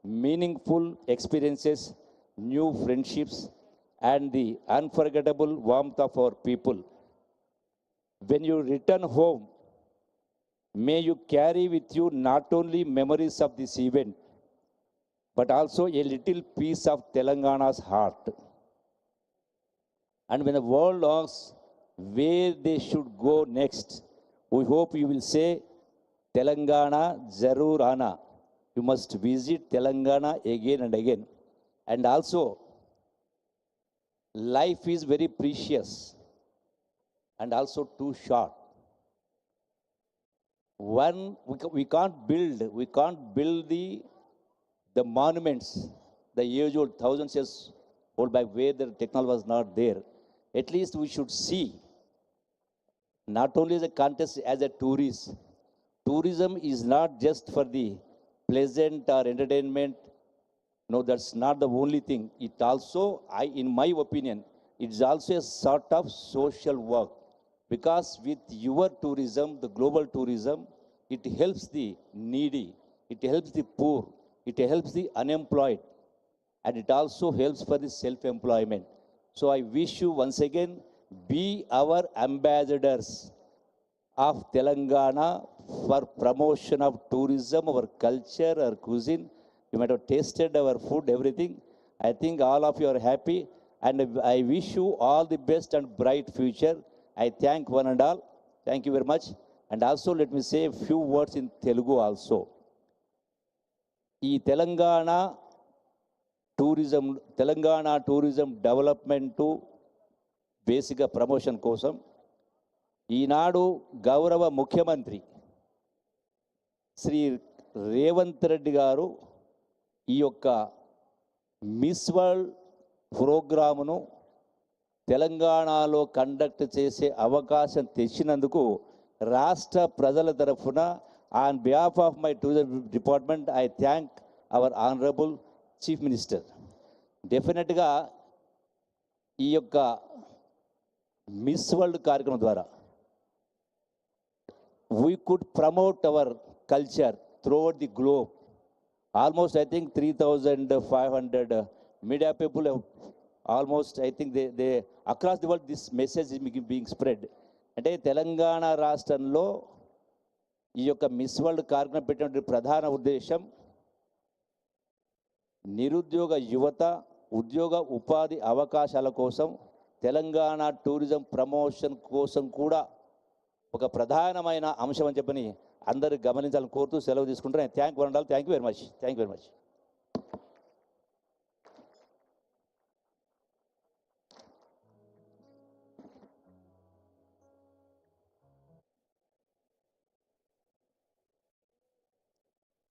meaningful experiences, new friendships, and the unforgettable warmth of our people. When you return home, may you carry with you not only memories of this event, but also a little piece of Telangana's heart. And when the world asks where they should go next, we hope you will say, Telangana Zarur Ana. You must visit Telangana again and again. And also, life is very precious and also too short. One, we can't build the monuments, the age-old, thousands years old, by where the technology was not there. At least we should see, not only as a contest, as a tourist. Tourism is not just for the pleasant or entertainment. No, that's not the only thing. It also, in my opinion, it's also a sort of social work. Because with your tourism, the global tourism, it helps the needy, it helps the poor, it helps the unemployed, and it also helps for the self-employment. So I wish you once again, be our ambassadors of Telangana for promotion of tourism, our culture, our cuisine. You might have tasted our food, everything. I think all of you are happy, and I wish you all the best and bright future. I thank one and all. Thank you very much. And also let me say a few words in Telugu also. ఈ Telangana tourism development బేసిక్గా promotion కోసం ఈనాడు గౌరవ ముఖ్యమంత్రి శ్రీ రేవంత్ రెడ్డి గారు ఈ యొక్క miss world ప్రోగ్రామును తెలంగాణలో conduct చేసే అవకాశం తెచ్చినందుకు రాష్ట్ర ప్రజల తరఫున on behalf of my tourism department I thank our honourable chief minister. డెఫినెట్గా ఈ యొక్క మిస్ వరల్డ్ కార్యక్రమం ద్వారా we could promote our culture throughout the globe. Almost, I think, 3,500 media people have almost, I think, they across the world, this message is being spread. అంటే తెలంగాణ రాష్ట్రంలో ఈ యొక్క miss world కార్యక్రమం పెట్టినటువంటి ప్రధాన ఉద్దేశం నిరుద్యోగ యువత ఉద్యోగ ఉపాధి అవకాశాల కోసం తెలంగాణ టూరిజం ప్రమోషన్ కోసం కూడా ఒక ప్రధానమైన అంశం అని చెప్పని అందరూ గమనించాలని కోరుతూ సెలవు తీసుకుంటాను. Thank you very much. Thank you very much.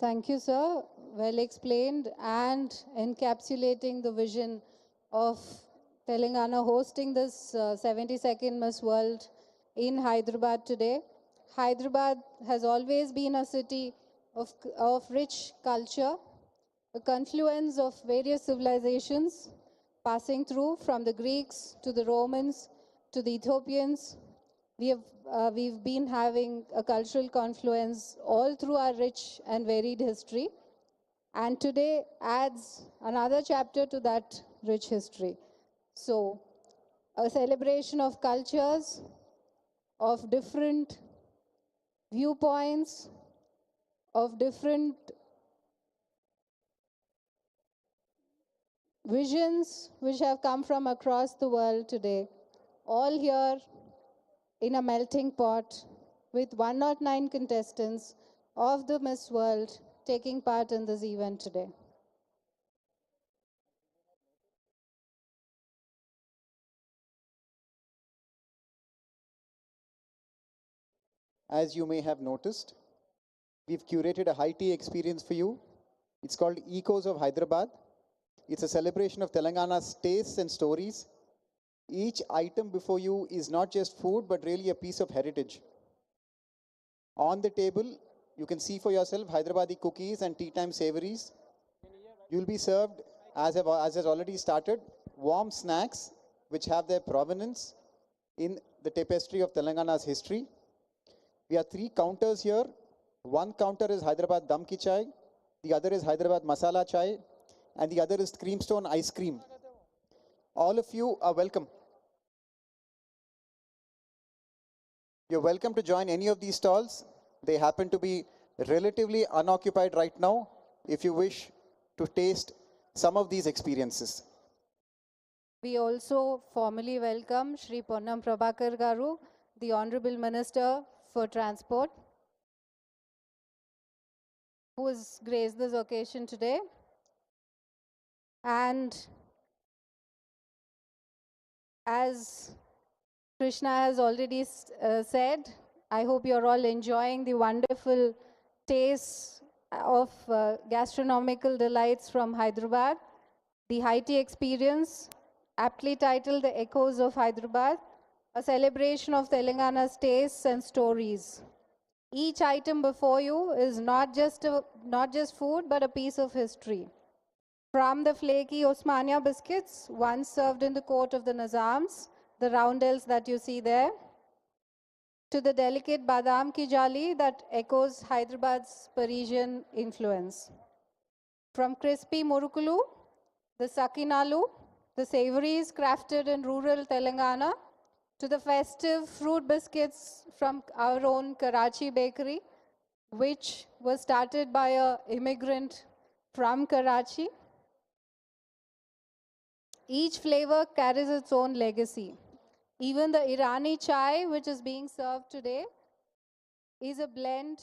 Thank you, sir. Well explained and encapsulating the vision of Telangana hosting this 72nd Miss World in Hyderabad today. Hyderabad has always been a city of rich culture, a confluence of various civilizations passing through from the Greeks to the Romans to the Ethiopians. We've been having a cultural confluence all through our rich and varied history. And today adds another chapter to that rich history. So, a celebration of cultures, of different viewpoints of different visions which have come from across the world today, all here in a melting pot with 109 contestants of the Miss World taking part in this event today. As you may have noticed, we've curated a high tea experience for you. It's called Echoes of Hyderabad. It's a celebration of Telangana's tastes and stories. Each item before you is not just food, but really a piece of heritage. On the table, you can see for yourself Hyderabadi cookies and tea time savories. You'll be served, as has already started, warm snacks which have their provenance in the tapestry of Telangana's history. We have 3 counters here. One counter is Hyderabad Dum Ki Chai, the other is Hyderabad Masala Chai, and the other is Creamstone Ice Cream. All of you are welcome. You're welcome to join any of these stalls. They happen to be relatively unoccupied right now if you wish to taste some of these experiences. We also formally welcome Shri Ponnam Prabhakar Garu, the Honorable Minister for Transport, who has graced this occasion today. And as Krishna has already said, I hope you're all enjoying the wonderful taste of gastronomical delights from Hyderabad. The high tea experience, aptly titled The Echoes of Hyderabad, a celebration of Telangana's tastes and stories. Each item before you is not just food, but a piece of history. From the flaky Osmania biscuits, once served in the court of the Nizams, the roundels that you see there, to the delicate badam ki jali that echoes Hyderabad's Parisian influence. From crispy murukulu, the sakinalu, the savories crafted in rural Telangana, to the festive fruit biscuits from our own Karachi bakery, which was started by an immigrant from Karachi. Each flavor carries its own legacy. Even the Irani chai, which is being served today, is a blend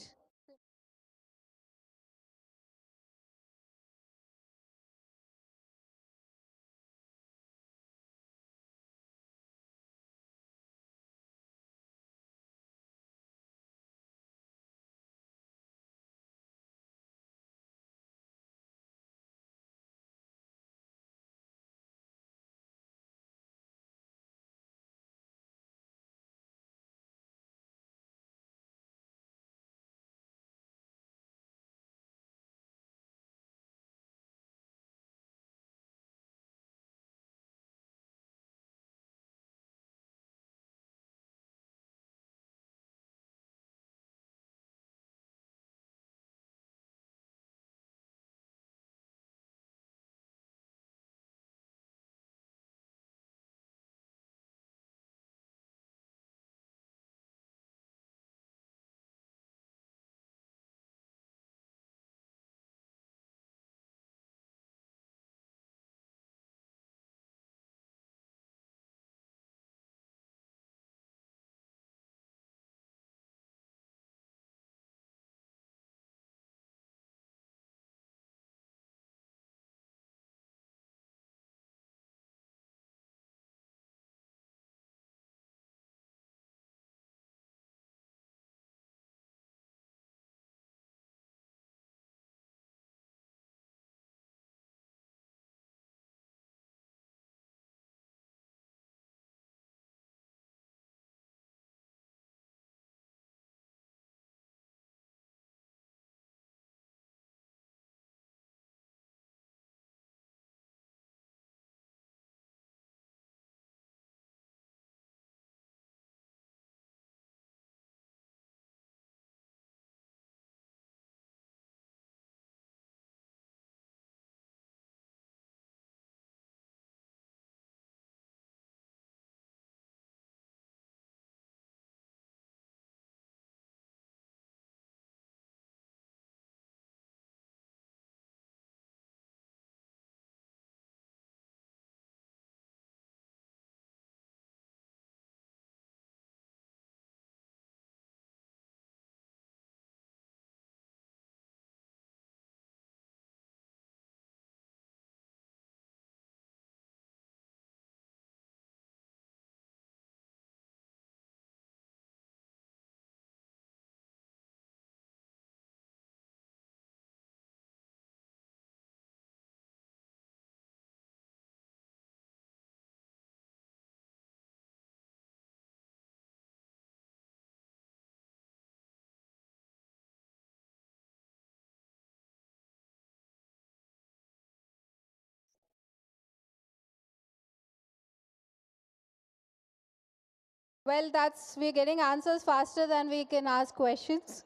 Well, we're getting answers faster than we can ask questions.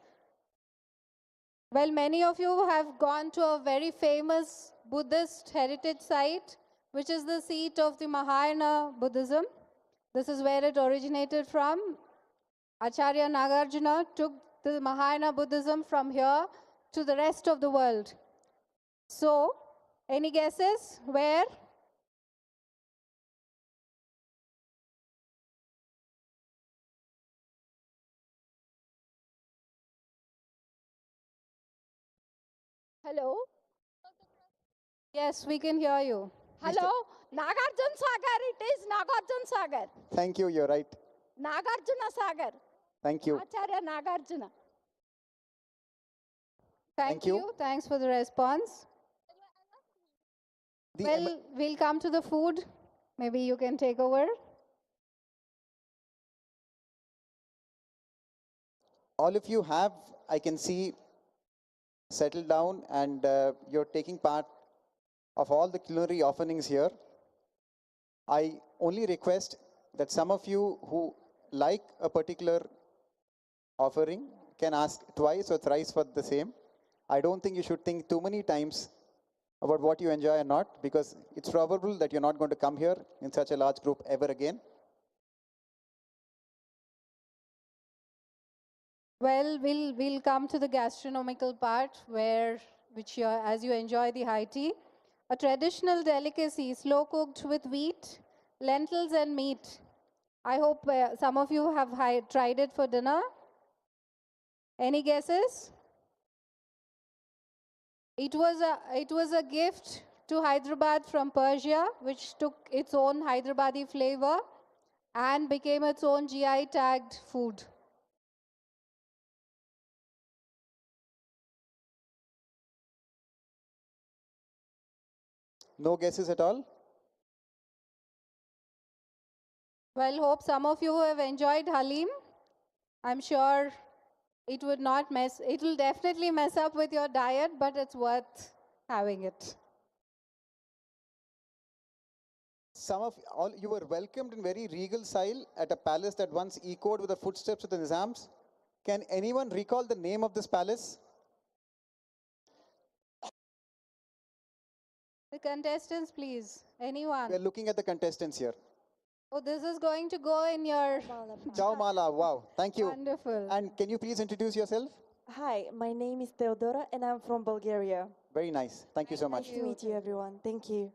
Well, many of you have gone to a very famous Buddhist heritage site, which is the seat of the Mahayana Buddhism. This is where it originated from. Acharya Nagarjuna took the Mahayana Buddhism from here to the rest of the world. So, any guesses where? Hello. Yes, we can hear you. Hello. Nagarjuna Sagar. It is Nagarjuna Sagar. Thank you, you're right. Nagarjuna Sagar. Thank you. Acharya Nagarjuna. Thank Thank you. you. Thanks for the response. The Well, we'll come to the food. Maybe you can take over. all of you have, I can see, settled down and you're taking part of all the culinary offerings here. I only request that some of you who like a particular offering can ask twice or thrice for the same. I don't think you should think too many times about what you enjoy or not, because it's probable that you're not going to come here in such a large group ever again. Well, we'll come to the gastronomical part as you enjoy the high tea. A traditional delicacy, slow cooked with wheat, lentils and meat. I hope some of you have tried it for dinner. Any guesses? It was a gift to Hyderabad from Persia, which took its own Hyderabadi flavor and became its own GI tagged food. No guesses at all? Well, hope some of you have enjoyed Halim. I'm sure it will definitely mess up with your diet, but it's worth having it. You were welcomed in very regal style at a palace that once echoed with the footsteps of the Nizams. Can anyone recall the name of this palace? The contestants, please. Anyone? We're looking at the contestants here. Oh, this is going to go in your... Chaumala, wow, thank you. Wonderful. And can you please introduce yourself? Hi, my name is Theodora and I'm from Bulgaria. Very nice. Thank you so much. Nice to meet you, everyone. Thank you.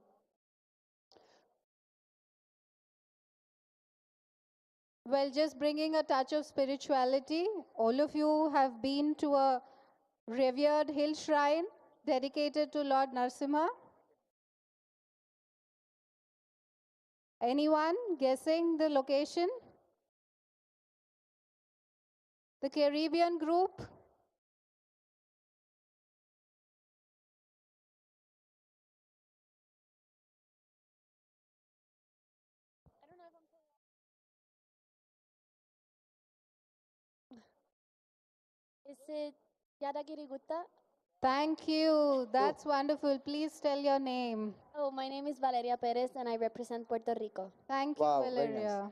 Well, just bringing a touch of spirituality. All of you have been to a revered hill shrine dedicated to Lord Narasimha. Anyone guessing the location? The Caribbean group? Is it Yadagiri Gutta? Thank you. That's wonderful. Please tell your name. Oh, my name is Valeria Perez and I represent Puerto Rico. Thank you, Wow, very Valeria.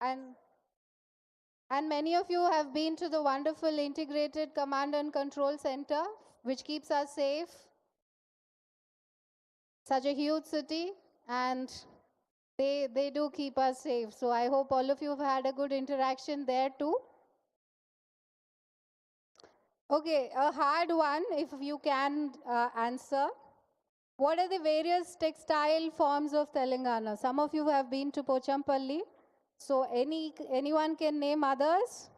And many of you have been to the wonderful integrated command and control center, which keeps us safe. Such a huge city, and they do keep us safe. So I hope all of you have had a good interaction there too. Okay, a hard one if you can answer. What are the various textile forms of Telangana? Some of you have been to Pochampalli. So anyone can name others?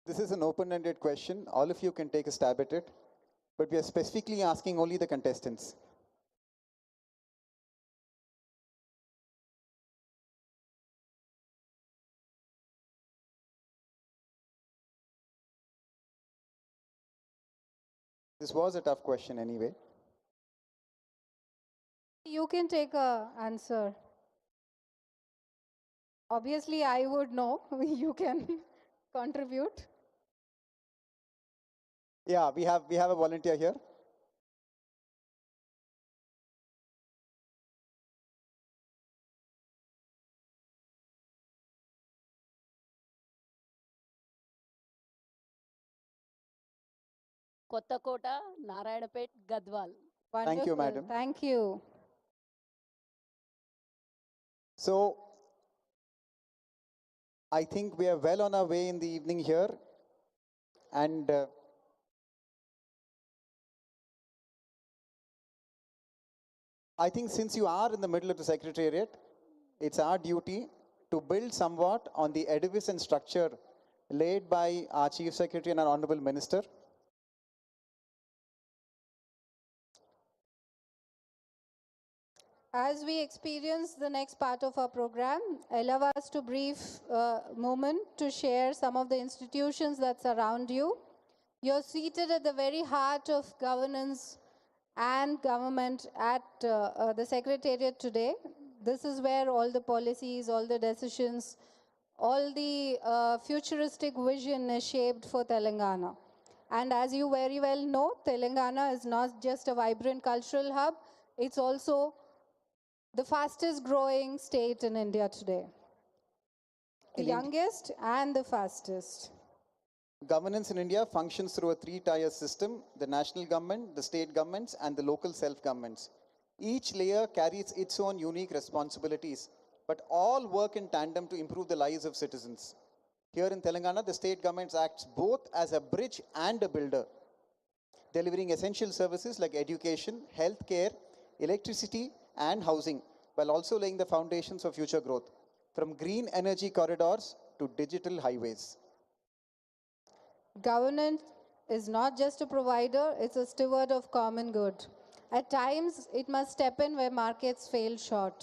This is an open-ended question. All of you can take a stab at it, but we are specifically asking only the contestants. This was a tough question anyway. You can take a answer. Obviously, I would know. You can contribute. Yeah, we have a volunteer here. Kothakota, Narayanpet, Gadwal. Thank you, Wonderful. madam. Thank you. So, I think we are well on our way in the evening here. And I think since you are in the middle of the Secretariat, it's our duty to build somewhat on the edifice and structure laid by our Chief Secretary and our Honorable Minister. As we experience the next part of our program, allow us to brief moment to share some of the institutions that surround you. You're seated at the very heart of governance and government at the Secretariat today. This is where all the policies, all the decisions, all the futuristic vision is shaped for Telangana. And as you very well know, Telangana is not just a vibrant cultural hub, it's also the fastest growing state in India today. The youngest and the fastest. Governance in India functions through a three-tier system: the national government, the state governments, and the local self-governments. Each layer carries its own unique responsibilities, but all work in tandem to improve the lives of citizens. Here in Telangana, the state government acts both as a bridge and a builder, delivering essential services like education, healthcare, electricity, and housing, while also laying the foundations for future growth, from green energy corridors to digital highways. Governance is not just a provider, it's a steward of common good. At times, it must step in where markets fail short,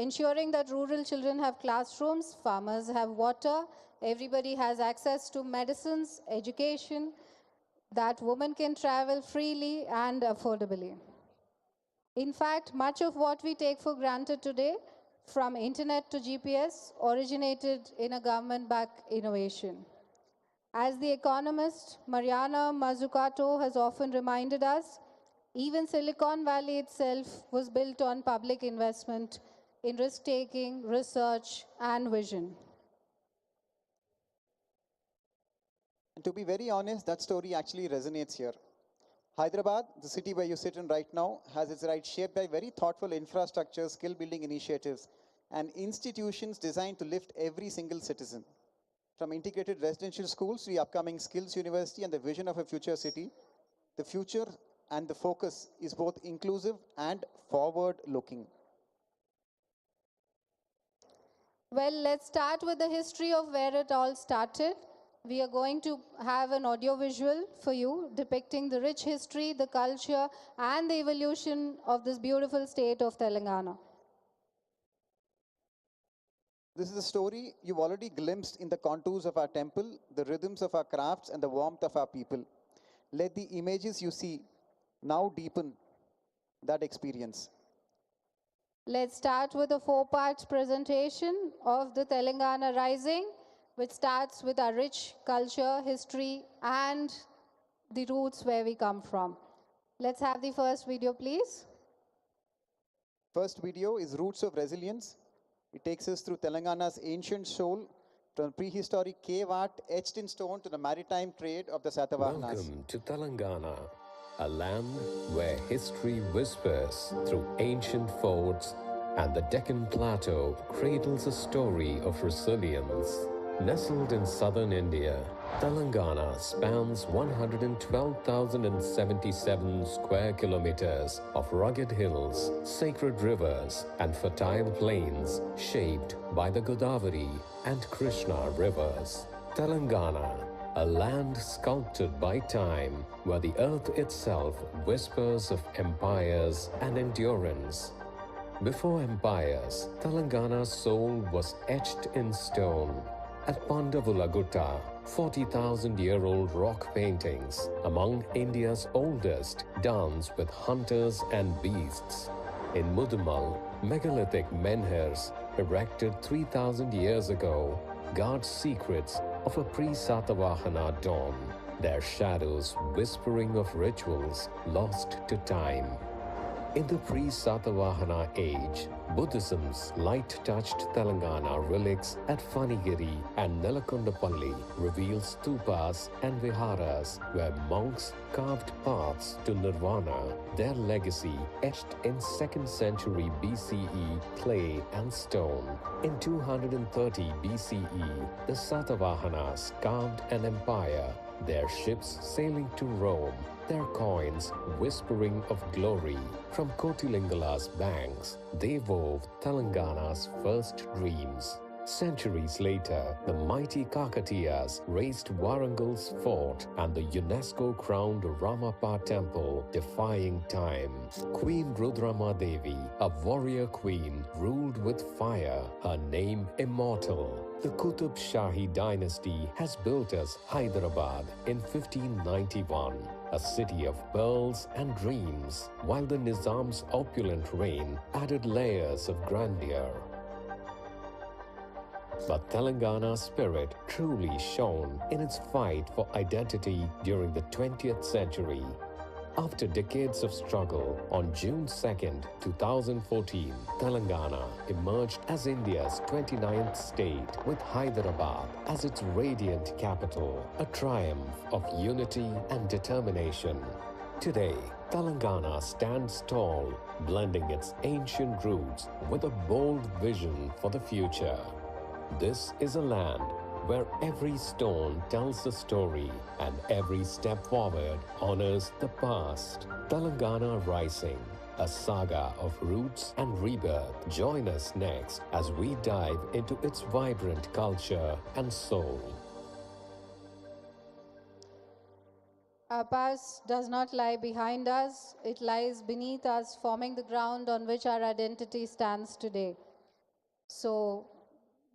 ensuring that rural children have classrooms, farmers have water, everybody has access to medicines, education, that women can travel freely and affordably. In fact, much of what we take for granted today, from internet to GPS, originated in a government-backed innovation. As the economist Mariana Mazzucato has often reminded us, even Silicon Valley itself was built on public investment in risk-taking, research, and vision. And to be very honest, that story actually resonates here. Hyderabad, the city where you sit in right now, has its right shaped by very thoughtful infrastructure, skill-building initiatives, and institutions designed to lift every single citizen. From integrated residential schools to the upcoming Skills University and the vision of a future city, the future and the focus is both inclusive and forward-looking. Well, let's start with the history of where it all started. We are going to have an audio visual for you depicting the rich history, the culture, and the evolution of this beautiful state of Telangana. This is a story you've already glimpsed in the contours of our temple, the rhythms of our crafts, and the warmth of our people. Let the images you see now deepen that experience. Let's start with a four-part presentation of the Telangana Rising, which starts with our rich culture, history, and the roots where we come from. Let's have the first video, please. First video is Roots of Resilience. It takes us through Telangana's ancient soul, from prehistoric cave art etched in stone to the maritime trade of the Satavahanas. Welcome to Telangana, a land where history whispers through ancient forts and the Deccan Plateau cradles a story of resilience. Nestled in southern India, Telangana spans 112,077 square kilometers of rugged hills, sacred rivers, and fertile plains shaped by the Godavari and Krishna rivers. Telangana, a land sculpted by time, where the earth itself whispers of empires and endurance. Before empires, Telangana's soul was etched in stone. At Pandavulagutta, 40,000-year-old rock paintings among India's oldest dance with hunters and beasts. In Mudumal, megalithic menhirs erected 3,000 years ago guard secrets of a pre-Satavahana dawn, their shadows whispering of rituals lost to time. In the pre-Satavahana age, Buddhism's light-touched Telangana relics at Fanigiri and Nelakondapalli reveal stupas and viharas where monks carved paths to nirvana, their legacy etched in 2nd century BCE clay and stone. In 230 BCE, the Satavahanas carved an empire, their ships sailing to Rome, their coins whispering of glory. From Kotilingala's banks, they wove Telangana's first dreams. Centuries later, the mighty Kakatiyas raised Warangal's fort and the UNESCO-crowned Ramappa temple, defying time. Queen Rudramma Devi, a warrior queen, ruled with fire, her name immortal. The Qutub Shahi dynasty has built us Hyderabad in 1591. A city of pearls and dreams, while the Nizam's opulent reign added layers of grandeur. But Telangana's spirit truly shone in its fight for identity during the 20th century. After decades of struggle, on June 2nd, 2014, Telangana emerged as India's 29th state with Hyderabad as its radiant capital, a triumph of unity and determination. Today, Telangana stands tall, blending its ancient roots with a bold vision for the future. This is a land where every stone tells a story and every step forward honors the past. Telangana Rising, a saga of roots and rebirth. Join us next as we dive into its vibrant culture and soul. Our past does not lie behind us, it lies beneath us, forming the ground on which our identity stands today. So,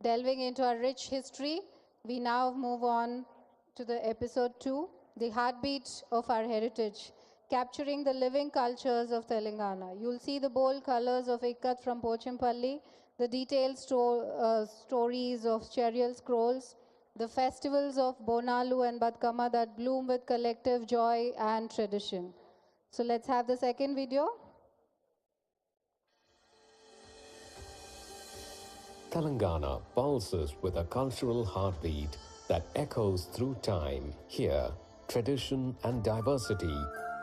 delving into our rich history, we now move on to the episode 2, the heartbeat of our heritage, capturing the living cultures of Telangana. You'll see the bold colors of Ikkat from Pochampalli, the detailed stories of Cherial scrolls, the festivals of Bonalu and Batkama that bloom with collective joy and tradition. So let's have the second video. Telangana pulses with a cultural heartbeat that echoes through time. Here, tradition and diversity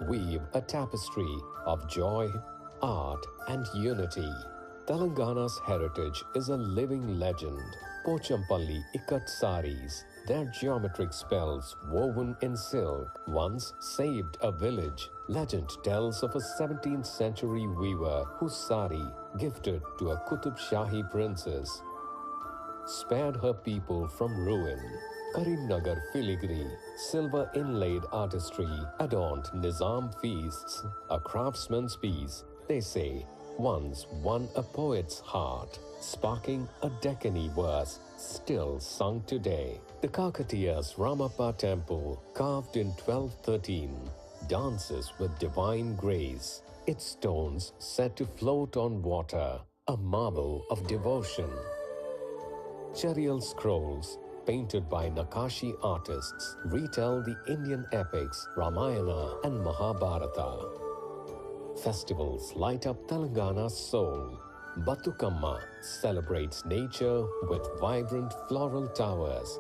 weave a tapestry of joy, art, and unity. Telangana's heritage is a living legend. Pochampalli Ikkat saris, their geometric spells woven in silk, once saved a village. Legend tells of a 17th century weaver whose sari, gifted to a Qutub Shahi princess, spared her people from ruin. Karimnagar filigree, silver inlaid artistry adorned Nizam feasts, a craftsman's piece, they say, once won a poet's heart, sparking a Deccani verse still sung today. The Kakatiyas Ramappa temple, carved in 1213, dances with divine grace, its stones set to float on water, a marvel of devotion. Cherial scrolls, painted by Nakashi artists, retell the Indian epics Ramayana and Mahabharata. Festivals light up Telangana's soul. Bathukamma celebrates nature with vibrant floral towers,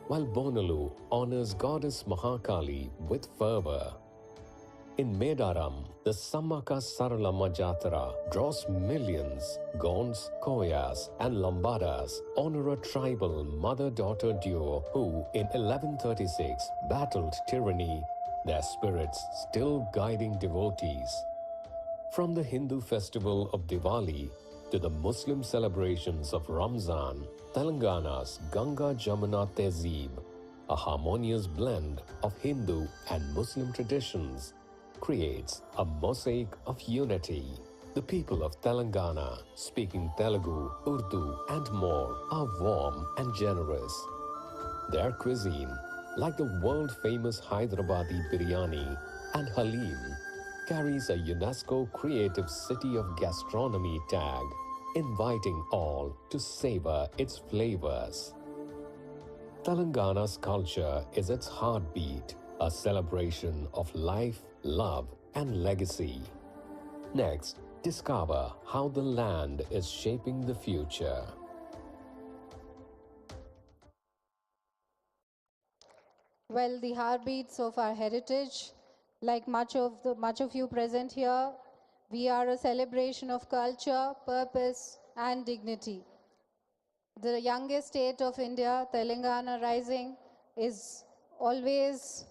while Bonalu honors goddess Mahakali with fervor. In Medaram, the Sammaka Saralamma Jatara draws millions. Gonds, Koyas, and Lambadas honor a tribal mother-daughter duo who, in 1136, battled tyranny, their spirits still guiding devotees. From the Hindu festival of Diwali to the Muslim celebrations of Ramzan, Telangana's Ganga Jamuna Tehzeeb, a harmonious blend of Hindu and Muslim traditions, creates a mosaic of unity. The people of Telangana, speaking Telugu, Urdu, and more, are warm and generous. Their cuisine, like the world-famous Hyderabadi biryani and halim, carries a UNESCO Creative City of Gastronomy tag, inviting all to savor its flavors. Telangana's culture is its heartbeat, a celebration of life, love, and legacy. Next, discover how the land is shaping the future. Well, the heartbeats of our heritage, like much of you present here, we are a celebration of culture, purpose, and dignity. The youngest state of India, Telangana rising, is always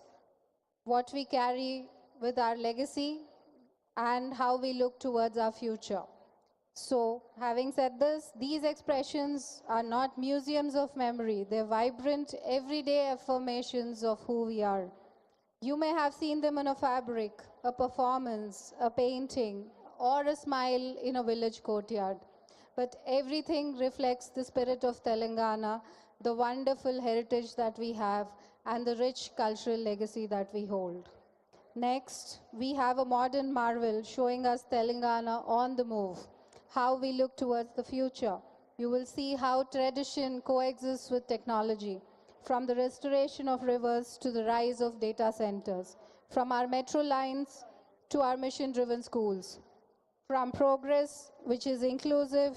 what we carry with our legacy and how we look towards our future. So, having said this, these expressions are not museums of memory. They're vibrant, everyday affirmations of who we are. You may have seen them in a fabric, a performance, a painting, or a smile in a village courtyard. But everything reflects the spirit of Telangana, the wonderful heritage that we have, and the rich cultural legacy that we hold. Next, we have a modern marvel showing us Telangana on the move, how we look towards the future. You will see how tradition coexists with technology, from the restoration of rivers to the rise of data centers, from our metro lines to our mission-driven schools, from progress, which is inclusive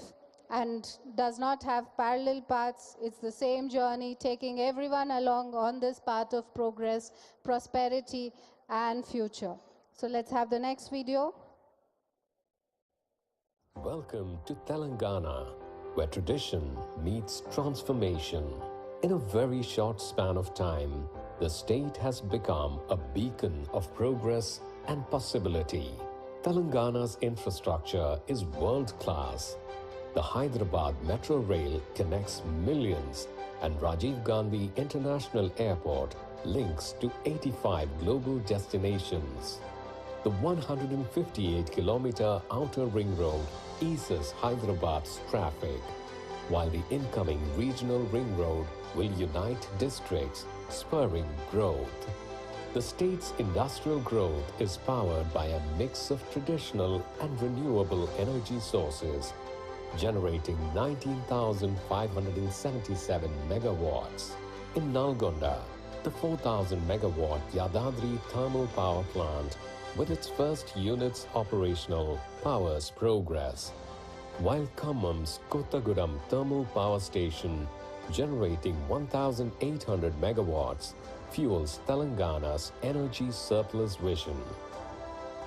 and does not have parallel paths. It's the same journey, taking everyone along on this path of progress, prosperity, and future. So let's have the next video. Welcome to Telangana, where tradition meets transformation. In a very short span of time, the state has become a beacon of progress and possibility. Telangana's infrastructure is world-class. The Hyderabad Metro Rail connects millions, and Rajiv Gandhi International Airport links to 85 global destinations. The 158-kilometer outer ring road eases Hyderabad's traffic, while the incoming regional ring road will unite districts, spurring growth. The state's industrial growth is powered by a mix of traditional and renewable energy sources, generating 19,577 megawatts. In Nalgonda, the 4,000-megawatt Yadadri thermal power plant, with its first units operational, powers progress, while Khammam's Kottagudam thermal power station, generating 1,800 megawatts, fuels Telangana's energy surplus vision.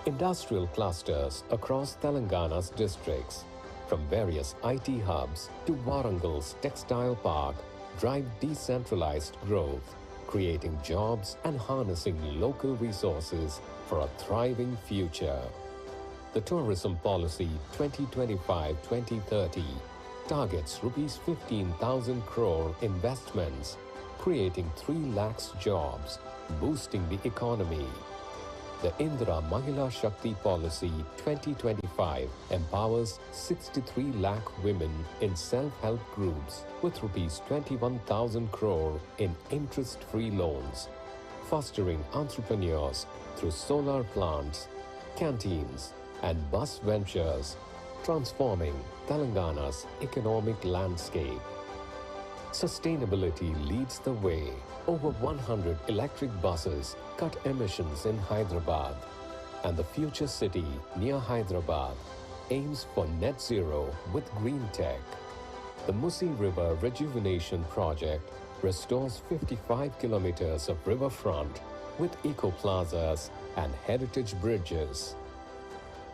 Industrial clusters across Telangana's districts, from various IT hubs to Warangal's textile park, drive decentralized growth, creating jobs and harnessing local resources for a thriving future. The Tourism Policy 2025-2030 targets Rs 15,000 crore investments, creating 3 lakhs jobs, boosting the economy. The Indira Mahila Shakti Policy 2025 empowers 63 lakh women in self-help groups with Rs 21,000 crore in interest-free loans, fostering entrepreneurs through solar plants, canteens, and bus ventures, transforming Telangana's economic landscape. Sustainability leads the way. Over 100 electric buses cut emissions in Hyderabad, and the future city near Hyderabad aims for net zero with green tech. The Musi River Rejuvenation Project restores 55 kilometers of riverfront with eco-plazas and heritage bridges.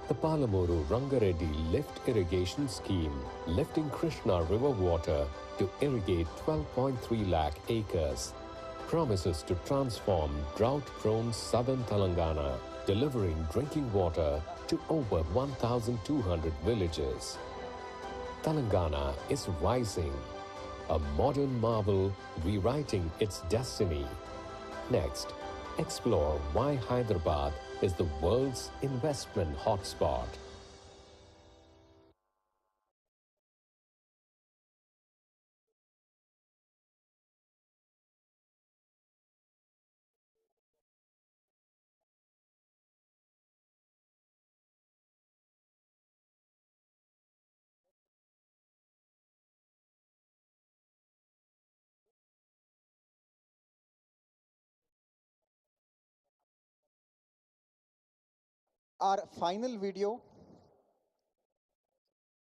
The Palamuru Rangareddy Lift Irrigation Scheme, lifting Krishna River water to irrigate 12.3 lakh acres, promises to transform drought-prone southern Telangana, delivering drinking water to over 1,200 villages. Telangana is rising, a modern marvel rewriting its destiny. Next, explore why Hyderabad is the world's investment hotspot. Our final video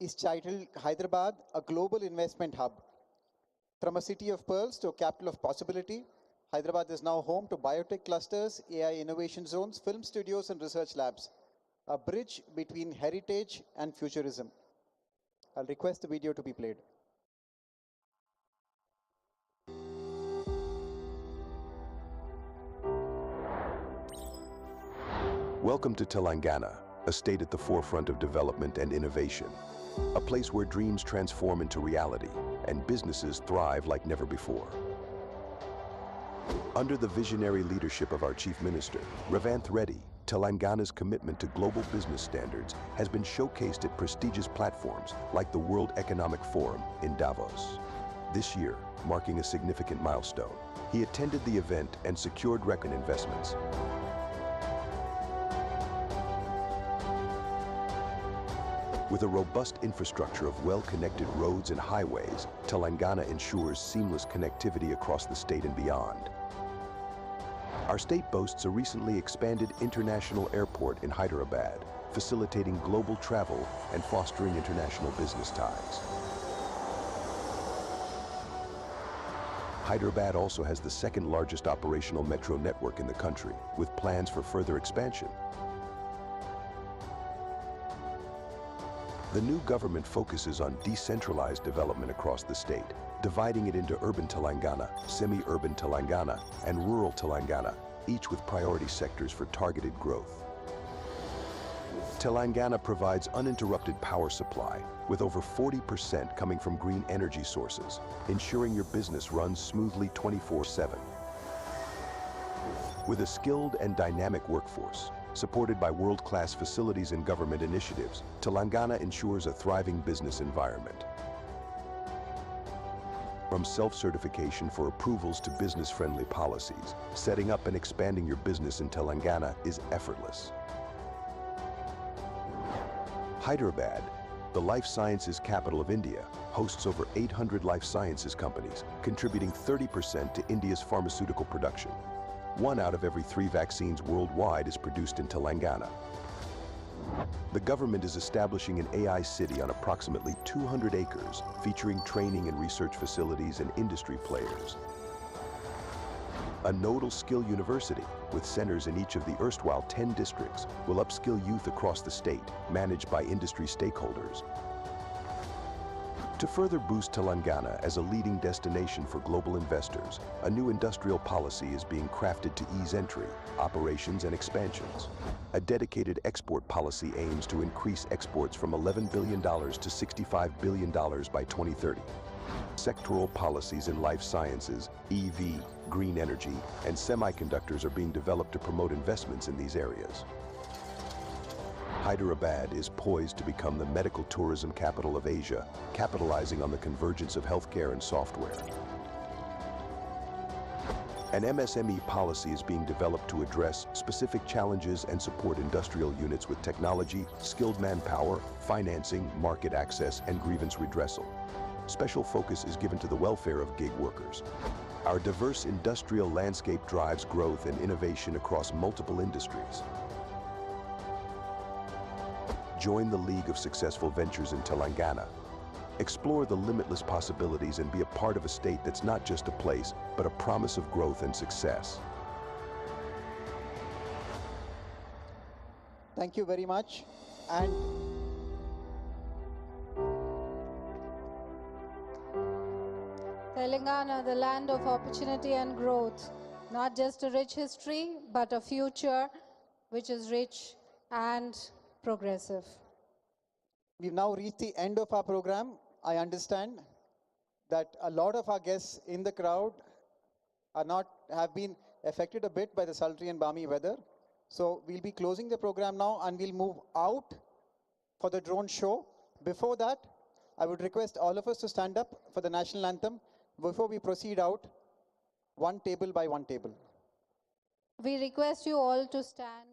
is titled Hyderabad, a global investment hub. From a city of pearls to a capital of possibility, Hyderabad is now home to biotech clusters, AI innovation zones, film studios, and research labs, a bridge between heritage and futurism. I'll request the video to be played. Welcome to Telangana, a state at the forefront of development and innovation. A place where dreams transform into reality and businesses thrive like never before. Under the visionary leadership of our Chief Minister, Revanth Reddy, Telangana's commitment to global business standards has been showcased at prestigious platforms like the World Economic Forum in Davos. This year, marking a significant milestone, he attended the event and secured record investments. With a robust infrastructure of well-connected roads and highways, Telangana ensures seamless connectivity across the state and beyond. Our state boasts a recently expanded international airport in Hyderabad, facilitating global travel and fostering international business ties. Hyderabad also has the second largest operational metro network in the country, with plans for further expansion. The new government focuses on decentralized development across the state, dividing it into urban Telangana, semi-urban Telangana, and rural Telangana, each with priority sectors for targeted growth. Telangana provides uninterrupted power supply, with over 40% coming from green energy sources, ensuring your business runs smoothly 24/7. With a skilled and dynamic workforce, supported by world-class facilities and government initiatives, Telangana ensures a thriving business environment. From self-certification for approvals to business-friendly policies, setting up and expanding your business in Telangana is effortless. Hyderabad, the life sciences capital of India, hosts over 800 life sciences companies, contributing 30% to India's pharmaceutical production. 1 out of every 3 vaccines worldwide is produced in Telangana. The government is establishing an AI city on approximately 200 acres, featuring training and research facilities and industry players. A nodal skill university, with centers in each of the erstwhile 10 districts, will upskill youth across the state, managed by industry stakeholders. To further boost Telangana as a leading destination for global investors, a new industrial policy is being crafted to ease entry, operations, and expansions. A dedicated export policy aims to increase exports from $11 billion to $65 billion by 2030. Sectoral policies in life sciences, EV, green energy, and semiconductors are being developed to promote investments in these areas. Hyderabad is poised to become the medical tourism capital of Asia, capitalizing on the convergence of healthcare and software. An MSME policy is being developed to address specific challenges and support industrial units with technology, skilled manpower, financing, market access, and grievance redressal. Special focus is given to the welfare of gig workers. Our diverse industrial landscape drives growth and innovation across multiple industries. Join the League of Successful Ventures in Telangana. Explore the limitless possibilities and be a part of a state that's not just a place, but a promise of growth and success. Thank you very much. And Telangana, the land of opportunity and growth, not just a rich history, but a future which is rich and progressive. we've now reached the end of our program. I understand that a lot of our guests in the crowd have been affected a bit by the sultry and balmy weather. So we'll be closing the program now and we'll move out for the drone show. Before that, I would request all of us to stand up for the national anthem before we proceed out, one table by one table. We request you all to stand.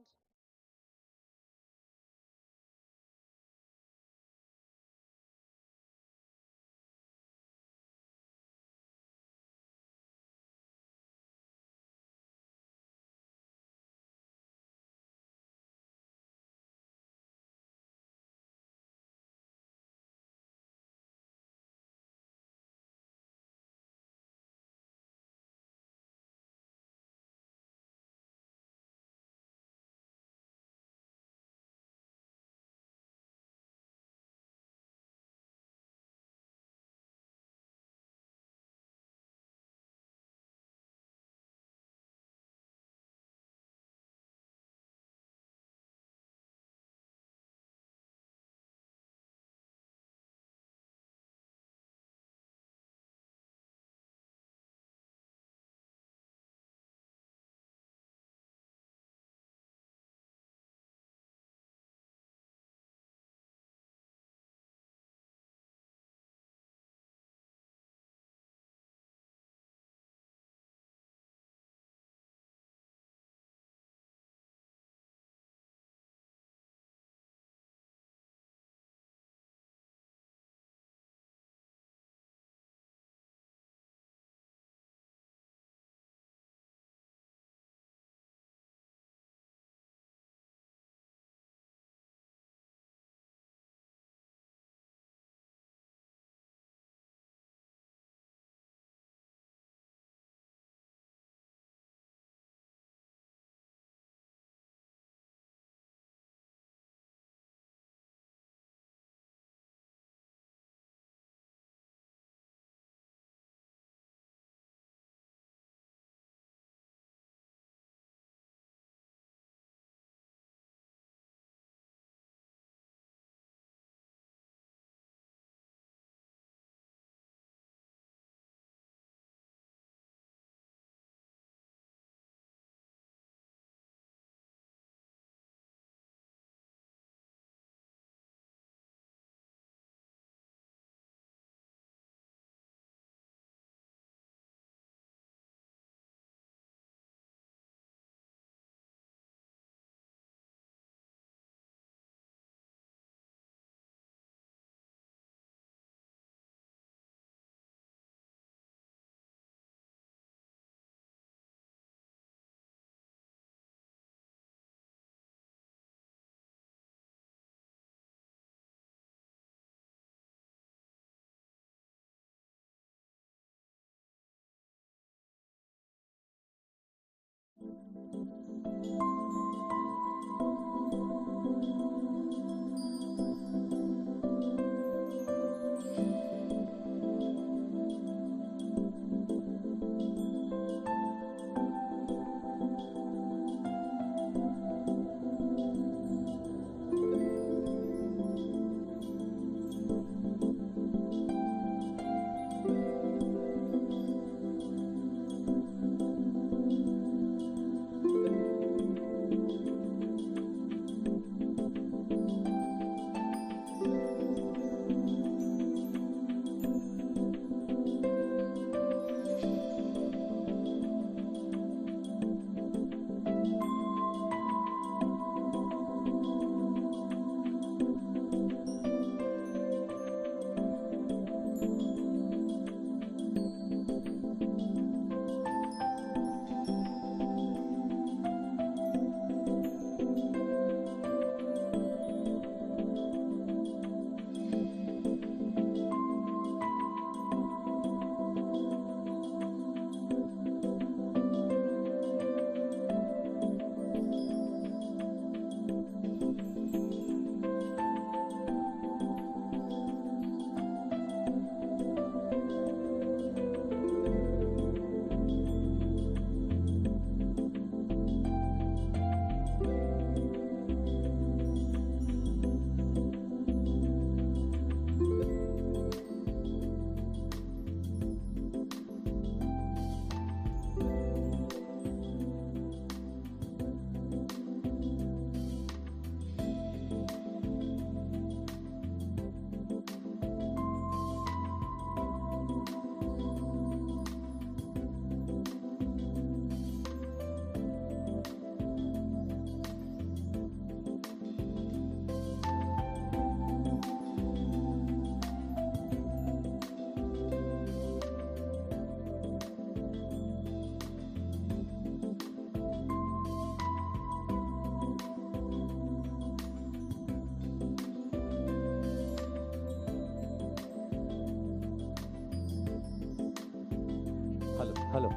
Hello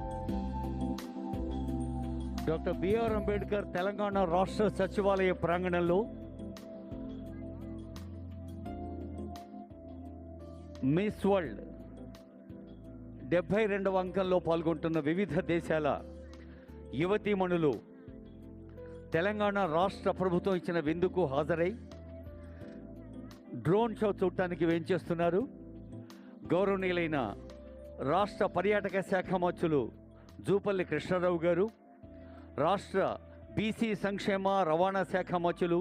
doctor B R Ambedkar Telangana రాష్ట్ర సచివాలయ ప్రాంగణంలో miss world 72వ అంకంలో పాల్గొంటున్న వివిధ దేశాల యువతీమణులు తెలంగాణ రాష్ట్ర ప్రభుత్వం ఇచ్చిన విందుకు హాజరై డ్రోన్ షో చూడటానికి వేంచేస్తున్నారు. గౌరవనీయులైన రాష్ట్ర పర్యాటక శాఖ మంత్రులు జూపల్లి కృష్ణారావు గారు, రాష్ట్ర బీసీ సంక్షేమ రవాణా శాఖ మంత్రులు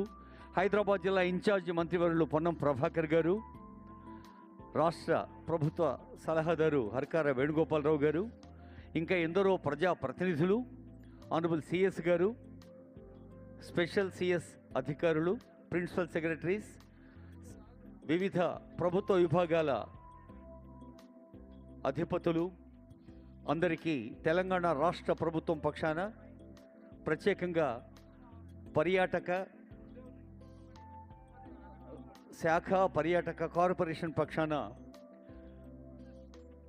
హైదరాబాద్ జిల్లా ఇన్ఛార్జి మంత్రివర్యులు పొన్నం ప్రభాకర్ గారు, రాష్ట్ర ప్రభుత్వ సలహాదారు హర్కార వేణుగోపాలరావు గారు, ఇంకా ఎందరో ప్రజాప్రతినిధులు, ఆనరబుల్ సిఎస్ గారు, స్పెషల్ సిఎస్ అధికారులు, ప్రిన్సిపల్ సెక్రటరీస్, వివిధ ప్రభుత్వ విభాగాల అధిపతులు అందరికీ తెలంగాణ రాష్ట్ర ప్రభుత్వం పక్షాన, ప్రత్యేకంగా పర్యాటక శాఖ పర్యాటక కార్పొరేషన్ పక్షాన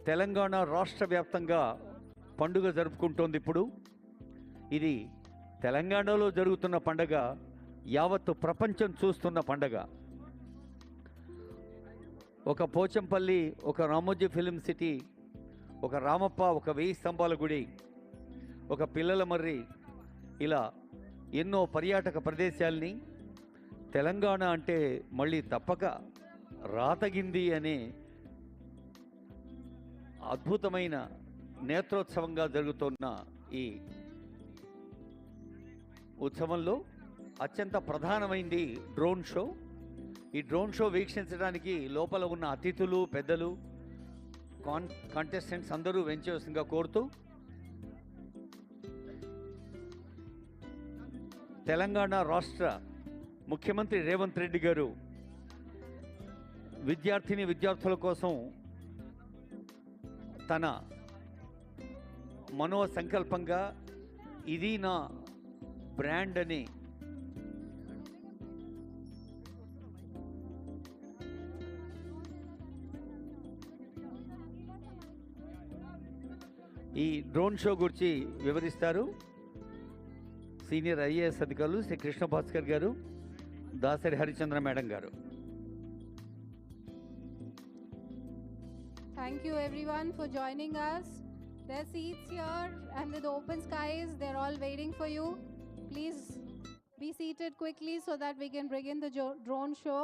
తెలంగాణ రాష్ట్ర వ్యాప్తంగా పండుగ జరుపుకుంటోంది. ఇప్పుడు ఇది తెలంగాణలో జరుగుతున్న పండగ, యావత్తు ప్రపంచం చూస్తున్న పండగ. ఒక పోచంపల్లి, ఒక రామోజీ ఫిలిం సిటీ, ఒక రామప్ప, ఒక 1000 స్తంభాల గుడి, ఒక పిల్లల మర్రి, ఇలా ఎన్నో పర్యాటక ప్రదేశాల్ని తెలంగాణ అంటే మళ్ళీ తప్పక రాతగింది అనే అద్భుతమైన నేత్రోత్సవంగా జరుగుతున్న ఈ ఉత్సవంలో అత్యంత ప్రధానమైంది డ్రోన్ షో. ఈ డ్రోన్ షో వీక్షించడానికి లోపల ఉన్న అతిథులు, పెద్దలు, కాంటెస్టెంట్స్ అందరూ వెంచవలసిందిగా కోరుతూ, తెలంగాణ రాష్ట్ర ముఖ్యమంత్రి రేవంత్ రెడ్డి గారు విద్యార్థుల కోసం తన మనో సంకల్పంగా ఇది నా బ్రాండ్ అని ఈ డ్రోన్ షో గురించి వివరిస్తారు. సీనియర్ ఐఏఎస్ అధికారులు శ్రీ కృష్ణ భాస్కర్ గారు, దాసరి హరిచంద్ర మేడం గారు. Thank you everyone for joining us. There are seats here and with open skies, they're all waiting for you. Please be seated quickly so that we can begin the drone show.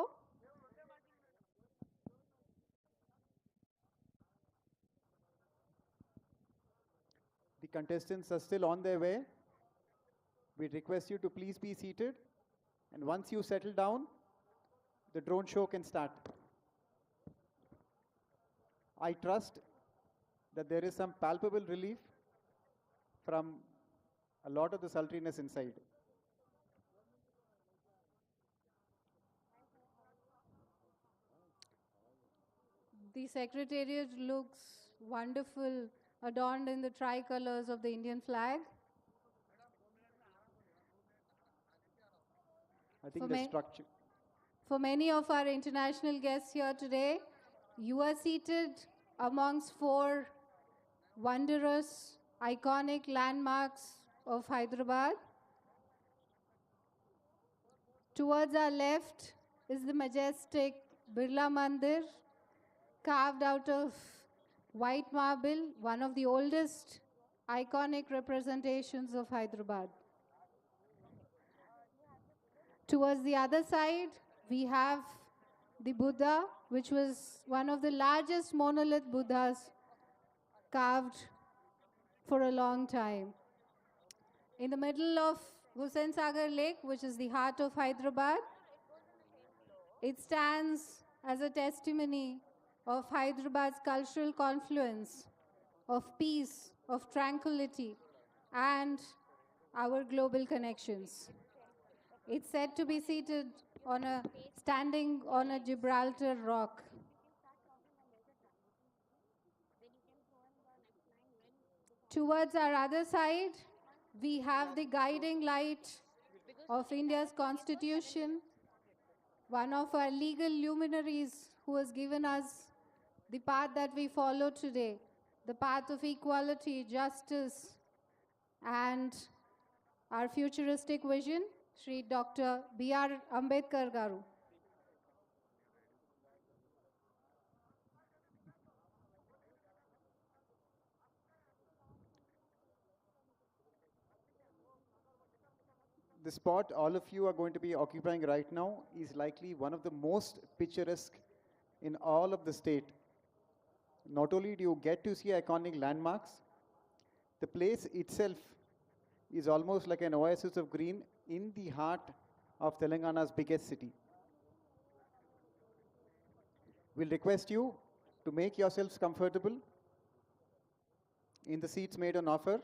The contestants are still on their way. We request you to please be seated. And once you settle down, the drone show can start. I trust that there is some palpable relief from a lot of the sultriness inside. The Secretariat looks wonderful, adorned in the tricolors of the Indian flag. I think the structure. For many of our international guests here today, you are seated amongst 4 wondrous, iconic landmarks of Hyderabad. Towards our left is the majestic Birla Mandir, carved out of white marble, one of the oldest iconic representations of Hyderabad. Towards the other side, we have the Buddha, which was one of the largest monolith Buddhas carved for a long time. In the middle of Hussain Sagar Lake, which is the heart of Hyderabad, it stands as a testimony of Hyderabad's cultural confluence, of peace, of tranquility, and our global connections. It's said to be seated standing on a Gibraltar rock. Towards our other side, we have the guiding light of India's Constitution, one of our legal luminaries who has given us the path that we follow today, the path of equality, justice, and our futuristic vision, Shri Dr. B.R. Ambedkar Garu. The spot all of you are going to be occupying right now is likely one of the most picturesque in all of the state. Not only do you get to see iconic landmarks, the place itself is almost like an oasis of green in the heart of Telangana's biggest city. We'll request you to make yourselves comfortable in the seats made on offer.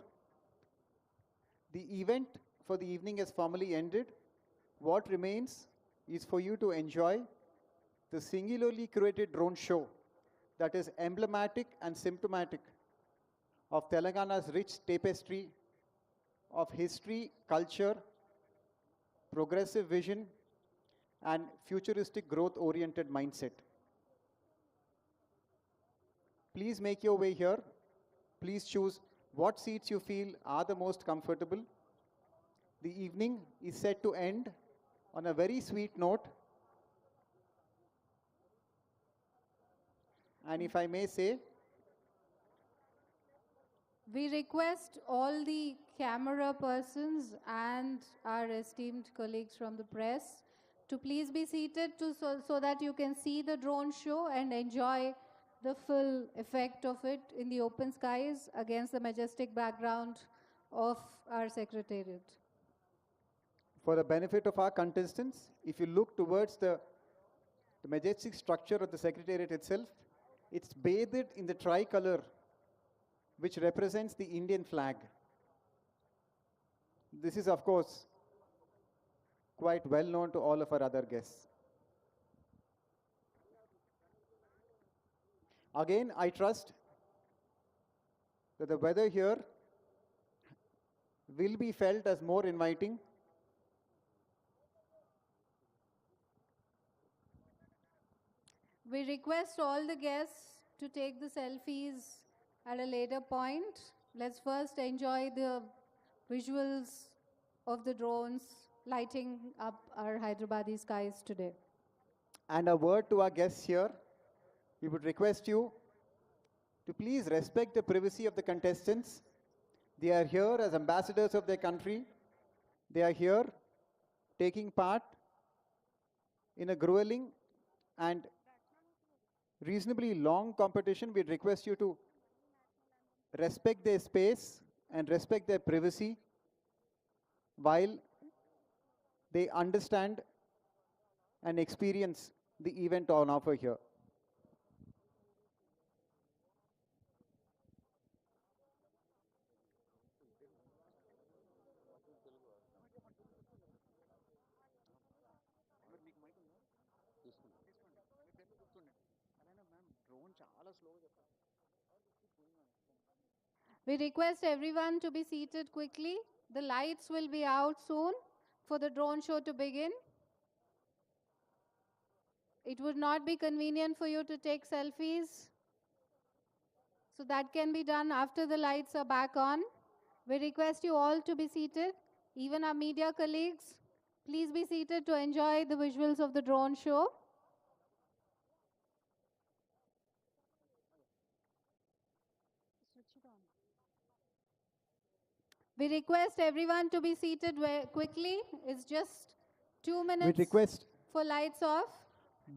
The event for the evening has formally ended. What remains is for you to enjoy the singularly curated drone show that is emblematic and symptomatic of Telangana's rich tapestry of history, culture, progressive vision, and futuristic growth-oriented mindset. Please make your way here. Please choose what seats you feel are the most comfortable. The evening is set to end on a very sweet note. And if I may say, we request all the camera persons and our esteemed colleagues from the press to please be seated so that you can see the drone show and enjoy the full effect of it in the open skies against the majestic background of our Secretariat. For the benefit of our contestants, if you look towards the majestic structure of the Secretariat itself, it's bathed in the tricolor, which represents the Indian flag. This is, of course, quite well known to all of our other guests. Again, I trust that the weather here will be felt as more inviting. We request all the guests to take the selfies at a later point. Let's first enjoy the visuals of the drones lighting up our Hyderabadi skies today. And a word to our guests here, we would request you to please respect the privacy of the contestants. They are here as ambassadors of their country. They are here taking part in a grueling and reasonably long competition. We'd request you to respect their space and respect their privacy while they understand and experience the event on offer here. We request everyone to be seated quickly. The lights will be out soon for the drone show to begin. It would not be convenient for you to take selfies, so that can be done after the lights are back on. We request you all to be seated, even our media colleagues. Please be seated to enjoy the visuals of the drone show. We request everyone to be seated quickly. It's just 2 minutes request for lights off.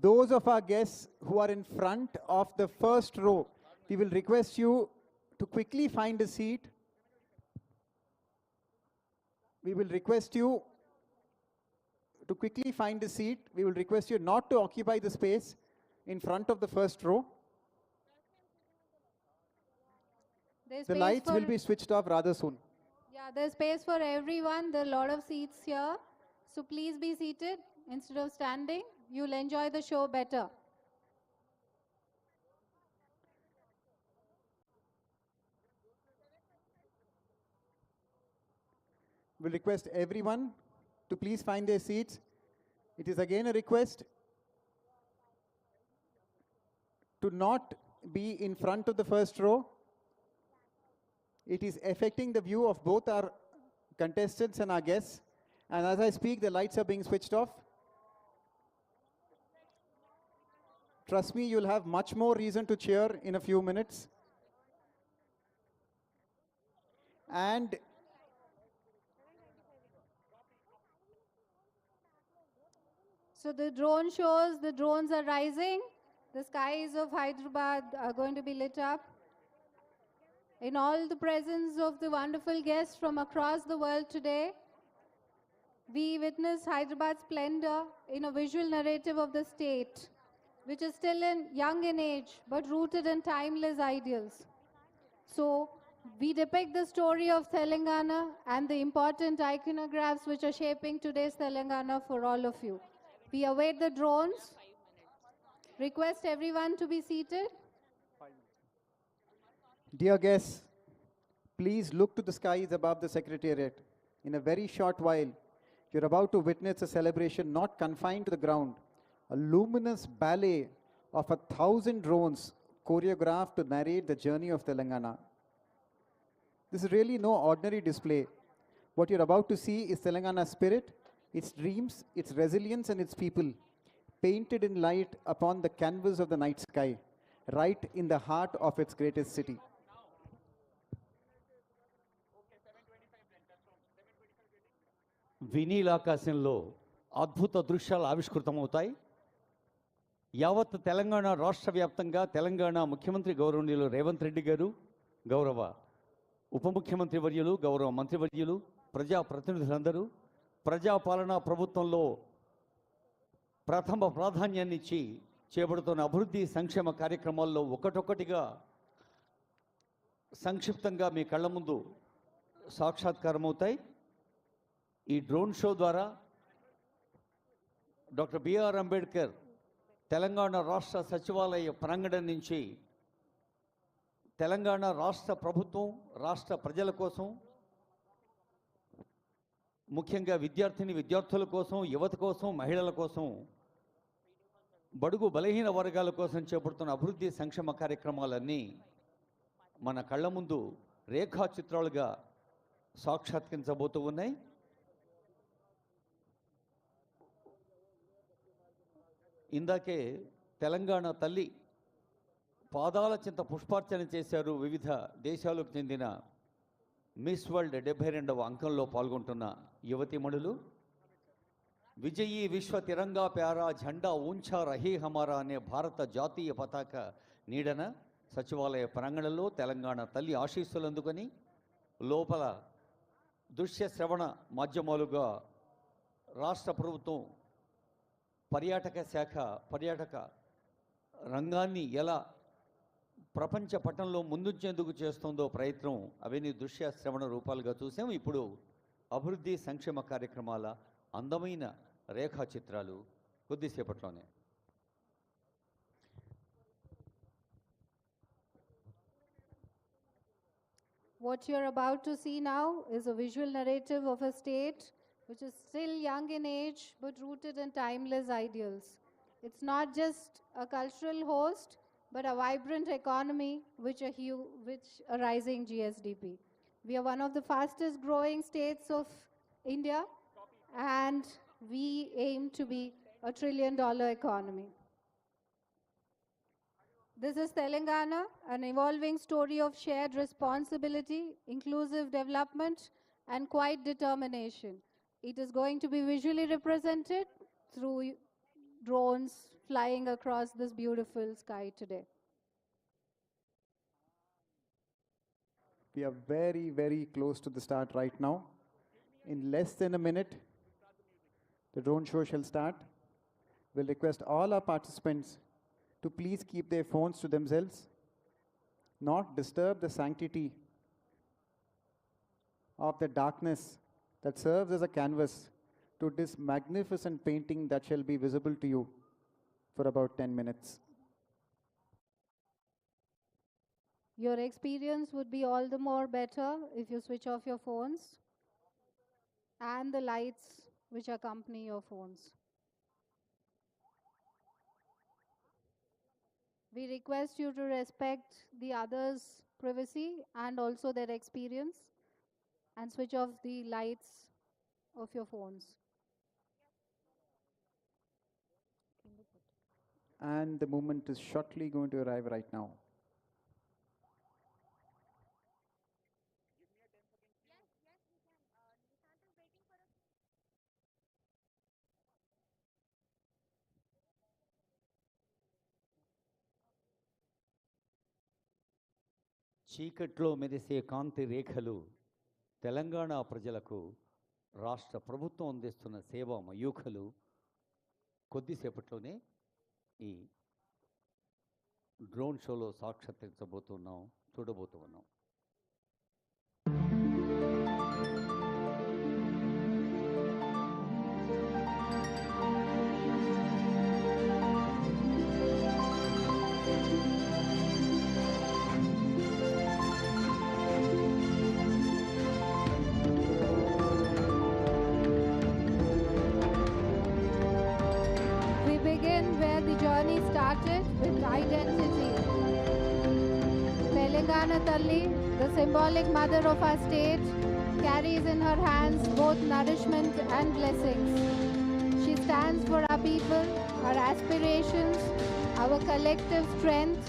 those of our guests who are in front of the first row, we will request you to quickly find a seat. We will request you to quickly find a seat. We will request you not to occupy the space in front of the first row. There's The space lights for- will be switched off rather soon. Yeah, there's space for everyone. There are a lot of seats here. So please be seated instead of standing. You'll enjoy the show better. We'll request everyone to please find their seats. It is again a request to not be in front of the first row. It is affecting the view of both our contestants and our guests. And as I speak, the lights are being switched off. Trust me, you'll have much more reason to cheer in a few minutes. And So the drone shows, the drones are rising. The skies of Hyderabad are going to be lit up. In all the presence of the wonderful guests from across the world today, we witness Hyderabad's splendor in a visual narrative of the state, which is still young in age, but rooted in timeless ideals. So we depict the story of Telangana and the important iconographs which are shaping today's Telangana for all of you. We await the drones. Request everyone to be seated. dear guests, please look to the skies above the Secretariat. In a very short while, you're about to witness a celebration not confined to the ground, a luminous ballet of 1,000 drones choreographed to narrate the journey of Telangana. This is really no ordinary display. What you're about to see is Telangana's spirit, its dreams, its resilience, and its people, painted in light upon the canvas of the night sky, right in the heart of its greatest city. వినీలాకాశంలో అద్భుత దృశ్యాలు ఆవిష్కృతమవుతాయి. యావత్ తెలంగాణ రాష్ట్ర వ్యాప్తంగా తెలంగాణ ముఖ్యమంత్రి గౌరవనీయులు రేవంత్ రెడ్డి గారు, గౌరవ ఉప ముఖ్యమంత్రి వర్యులు, గౌరవ మంత్రివర్యులు, ప్రజాప్రతినిధులందరూ ప్రజాపాలనా ప్రభుత్వంలో ప్రథమ ప్రాధాన్యాన్ని ఇచ్చి చేపడుతున్న అభివృద్ధి సంక్షేమ కార్యక్రమాల్లో ఒకటొక్కటిగా సంక్షిప్తంగా మీ కళ్ళ ముందు సాక్షాత్కారమవుతాయి. ఈ డ్రోన్ షో ద్వారా డాక్టర్ బిఆర్ అంబేద్కర్ తెలంగాణ రాష్ట్ర సచివాలయ ప్రాంగణం నుంచి తెలంగాణ రాష్ట్ర ప్రభుత్వం రాష్ట్ర ప్రజల కోసం, ముఖ్యంగా విద్యార్థుల కోసం, యువత కోసం, మహిళల కోసం, బడుగు బలహీన వర్గాల కోసం చేపడుతున్న అభివృద్ధి సంక్షేమ కార్యక్రమాలన్నీ మన కళ్ళ ముందు రేఖాచిత్రాలుగా సాక్షాత్కరించబోతూ ఉన్నాయి. ఇందాకే తెలంగాణ తల్లి పాదాల చింత పుష్పార్చన చేశారు వివిధ దేశాలకు చెందిన మిస్ వరల్డ్ 72వ అంకంలో పాల్గొంటున్న యువతిమణులు. విజయీ విశ్వ తిరంగా ప్యారా ఝండా ఊంచా రహీ హమారా అనే భారత జాతీయ పతాక నీడన సచివాలయ ప్రాంగణంలో తెలంగాణ తల్లి ఆశీస్సులు అందుకొని లోపల దృశ్య శ్రవణ మాధ్యమాలుగా రాష్ట్ర ప్రభుత్వం పర్యాటక శాఖ పర్యాటక రంగాన్ని ఎలా ప్రపంచ పటంలో ముందుంచేందుకు చేస్తుందో ప్రయత్నం అవన్నీ దృశ్య శ్రవణ రూపాలుగా చూసాం. ఇప్పుడు అభివృద్ధి సంక్షేమ కార్యక్రమాల అందమైన రేఖాచిత్రాలు కొద్దిసేపట్లోనే. What you're about to see now is a visual narrative of a state which is still young in age but rooted in timeless ideals. It's not just a cultural host but a vibrant economy which a rising GSDP. We are one of the fastest growing states of India and we aim to be a $1 trillion economy. This is Telangana, an evolving story of shared responsibility, inclusive development, and quiet determination. It is going to be visually represented through drones flying across this beautiful sky today. We are very, very close to the start right now. In less than a minute, the drone show shall start. We'll request all our participants to please keep their phones to themselves, not disturb the sanctity of the darkness that serves as a canvas to this magnificent painting that shall be visible to you for about 10 minutes. Your experience would be all the more better if you switch off your phones and the lights which accompany your phones. We request you to respect the others' privacy and also their experience and switch off the lights of your phones. And the movement is shortly going to arrive right now. చీకట్లో మెరిసే కాంతి రేఖలు తెలంగాణ ప్రజలకు రాష్ట్ర ప్రభుత్వం అందిస్తున్న సేవా మయూఖలు కొద్దిసేపట్లోనే ఈ drone షోలో సాక్షాత్కరించబోతున్నాం, చూడబోతున్నాం. With identity. Telangana Talli, the symbolic mother of our state, carries in her hands both nourishment and blessings. She stands for our people, our aspirations, our collective strength,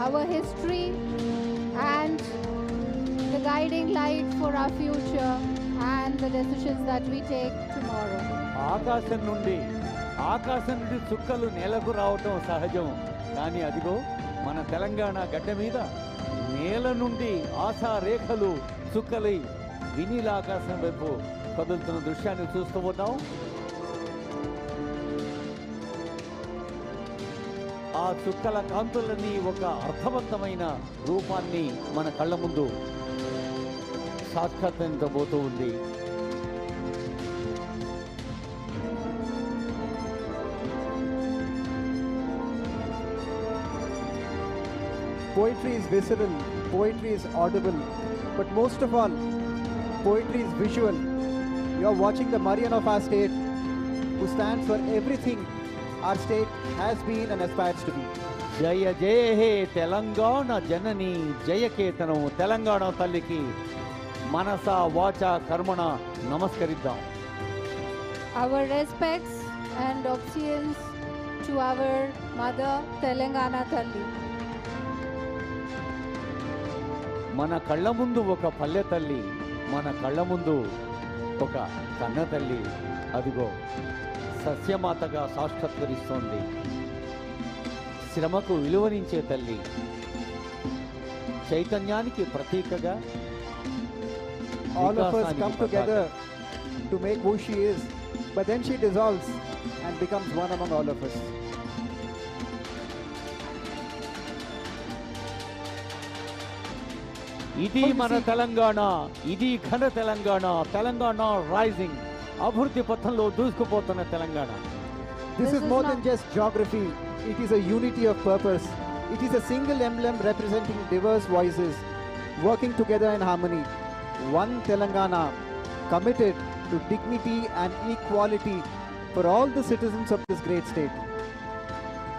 our history, and the guiding light for our future and the decisions that we take tomorrow. ఆకాశం నుండి చుక్కలు నేలకు రావటం సహజం, కానీ అదిగో మన తెలంగాణ గడ్డ మీద నేల నుండి ఆశా రేఖలు చుక్కలై వినీల ఆకాశం వైపు కదులుతున్న దృశ్యాన్ని చూస్తూ ఉన్నాం. ఆ చుక్కల కాంతులని ఒక అర్థవంతమైన రూపాన్ని మన కళ్ళ ముందు సాక్షాత్కరించబోతూ ఉంది. Poetry is visceral, poetry is audible, but most of all, poetry is visual. You are watching the Marian of our state, who stands for everything our state has been and aspires to be. జయ జయ హే తెలంగాణ జనని జయకేతనం. తెలంగాణ తల్లికి మనస వాచ కర్మణ నమస్కరిద్దాం. Our respects and obeisance to our mother, Telangana Talli. మన కళ్ళ ముందు ఒక పల్లె తల్లి, మన కళ్ళ ముందు ఒక కన్న తల్లి, అదిగో సస్యమాతగా సాక్షాత్కరిస్తోంది. శ్రమకు విలువనించే తల్లి, చైతన్యానికి ప్రతీకగా. All of us come together to make who she is, but then she dissolves and becomes one among all of us. ఇది మన తెలంగాణ, ఇది ఘన తెలంగాణ, తెలంగాణ రైజింగ్, అభివృద్ధి పథంలో దూసుకుపోతున్న Telangana. This is more than just geography, it is a unity of purpose. It is a single emblem representing diverse voices working together in harmony. One Telangana committed to dignity and equality for all the citizens of this great state.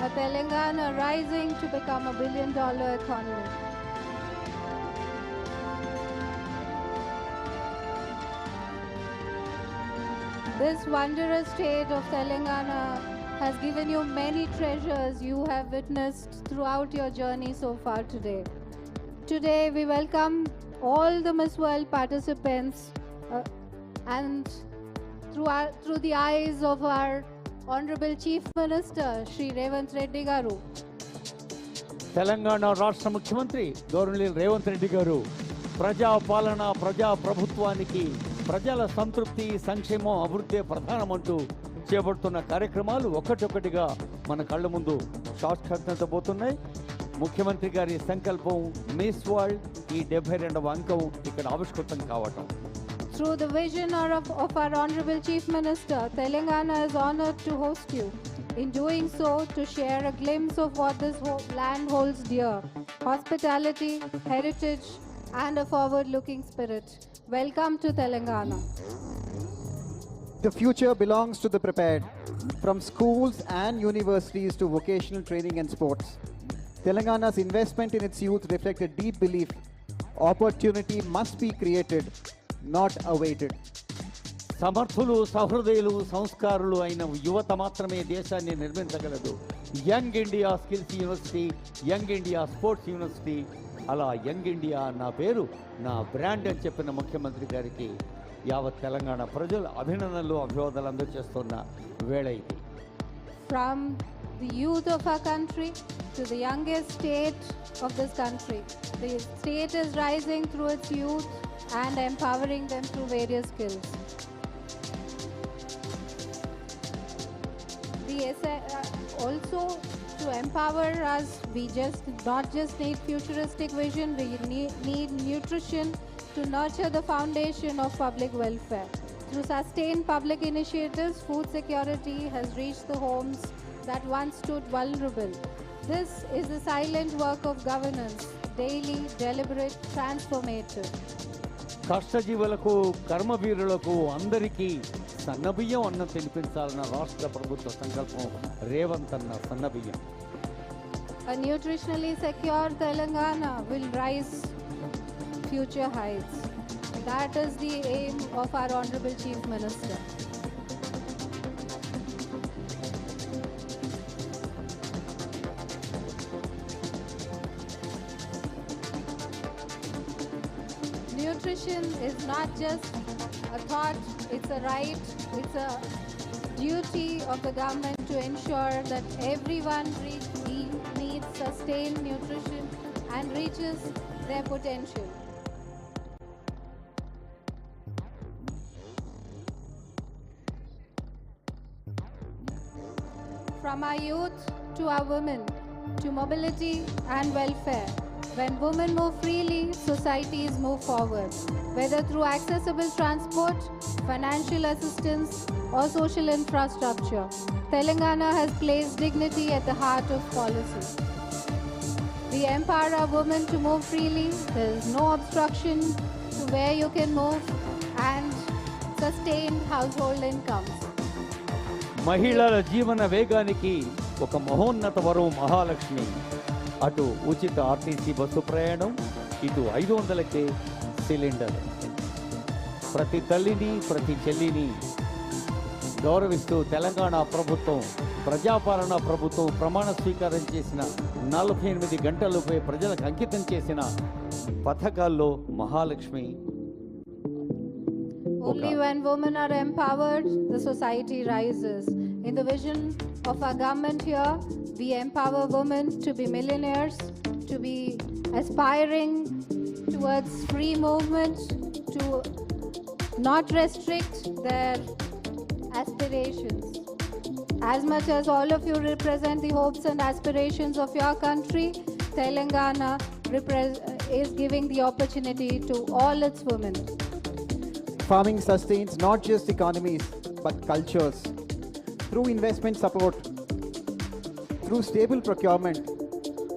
A Telangana rising to become a billion-dollar economy. This wondrous state of Telangana has given you many treasures you have witnessed throughout your journey so far today. Today we welcome all the Miss World participants and through the eyes of our Honorable Chief Minister, Shri Revant Reddy Garu. Telangana రాష్ట్ర ముఖ్యమంత్రి గౌరవనీయులు రేవంత్ రెడ్డి గారు ప్రజా పాలన, ప్రజా ప్రభుత్వానికి ప్రజల సంతృప్తి, సంక్షేమం, అభివృద్ధి ప్రధానమంటూ చేపడుతున్న కార్యక్రమాలు ఒక్కటొక్కటిగా మన కళ్ళ ముందు సాక్షాత్కరించబోతున్నాయి. ముఖ్యమంత్రి గారి సంకల్పం మిస్ వరల్డ్ ఈ 72వ అంకం ఇక్కడ ఆవిష్కృతం కావటం. Through the vision of our Honorable Chief Minister, Telangana is honored to host you. In doing so, to share a glimpse of what this land holds dear: hospitality, heritage, and a forward-looking spirit. Welcome to Telangana. The future belongs to the prepared, from schools and universities to vocational training and sports. Telangana's investment in its youth reflects a deep belief opportunity must be created, not awaited. సమర్థులు, సహృదయులు, సంస్కారులు అయిన యువత మాత్రమే దేశాన్ని నిర్మించగలదు. Young India skills university, young India sports university, అలా young India నా పేరు, నా బ్రాండ్ అని చెప్పిన ముఖ్యమంత్రి గారికి యావత్ తెలంగాణ ప్రజలు అభినందనలు, అభివాదాలు అందజేస్తున్న వేళ ఇది. From the youth of our country to the youngest state of this country, the state is rising through its youth and empowering them through various skills. Also to empower us, we not just need futuristic vision, we need nutrition to nurture the foundation of public welfare. Through sustained public initiatives, food security has reached the homes that once stood vulnerable. This is the silent work of governance, daily, deliberate, transformative. కష్టజీవులకు, కర్మవీరులకు అందరికీ సన్నబియ్యం అన్నం తినిపించాలన్న రాష్ట్ర ప్రభుత్వ సంకల్పం రేవంత్ అన్న సన్నబియ్యం. A nutritionally secure Telangana will rise future heights. That is the aim of our Honorable Chief Minister. Nutrition is not just a thought, it's a right, it's a duty of the government to ensure that everyone needs sustained nutrition and reaches their potential. From our youth to our women, to mobility and welfare. When women move freely, societies move forward. Whether through accessible transport, financial assistance, or social infrastructure, Telangana has placed dignity at the heart of policy. We empower our women to move freely. There is no obstruction to where you can move and sustain household incomes. మహిళల జీవన వేగానికి ఒక మహోన్నత వరం మహాలక్ష్మి. అటు ఉచిత RTC bus ప్రయాణం, ఇటు 500కే సిలిండర్. ప్రతి తల్లిని, ప్రతి చెల్లిని గౌరవిస్తూ తెలంగాణ ప్రభుత్వం ప్రజాపాలన ప్రభుత్వం ప్రమాణ స్వీకారం చేసిన 48 గంటలపై ప్రజలకు అంకితం చేసిన పథకాల్లో Mahalakshmi. Only when women are empowered, the society rises. In the vision of our government here, we empower women to be millionaires, to be aspiring towards free movement, to not restrict their aspirations. As much as all of you represent the hopes and aspirations of your country, Telangana is giving the opportunity to all its women. Farming sustains not just economies, but cultures. Through investment support, through stable procurement,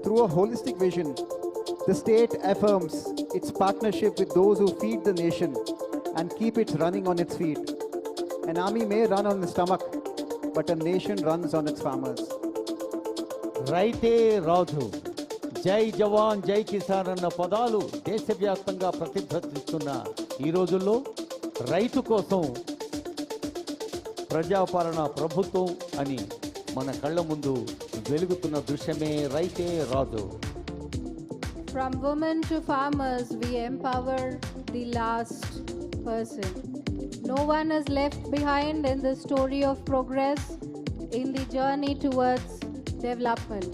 through a holistic vision, the state affirms its partnership with those who feed the nation and keep it running on its feet. An army may run on the stomach, but a nation runs on its farmers. రైతే రాజు, జై జవాన్ జై కిసాన్ అన్న పదాలు దేశవ్యాప్తంగా ప్రతిధ్వనిస్తున్న ఈ రోజుల్లో రైతు కోసం ప్రజాపాలన ప్రభుత్వం అని మన కళ్ళ ముందు వెలుగుతున్న దృశ్యమే రైతే రాజు. From women to farmers, we empower the last person. No one is left behind in the story of progress, in the journey towards development.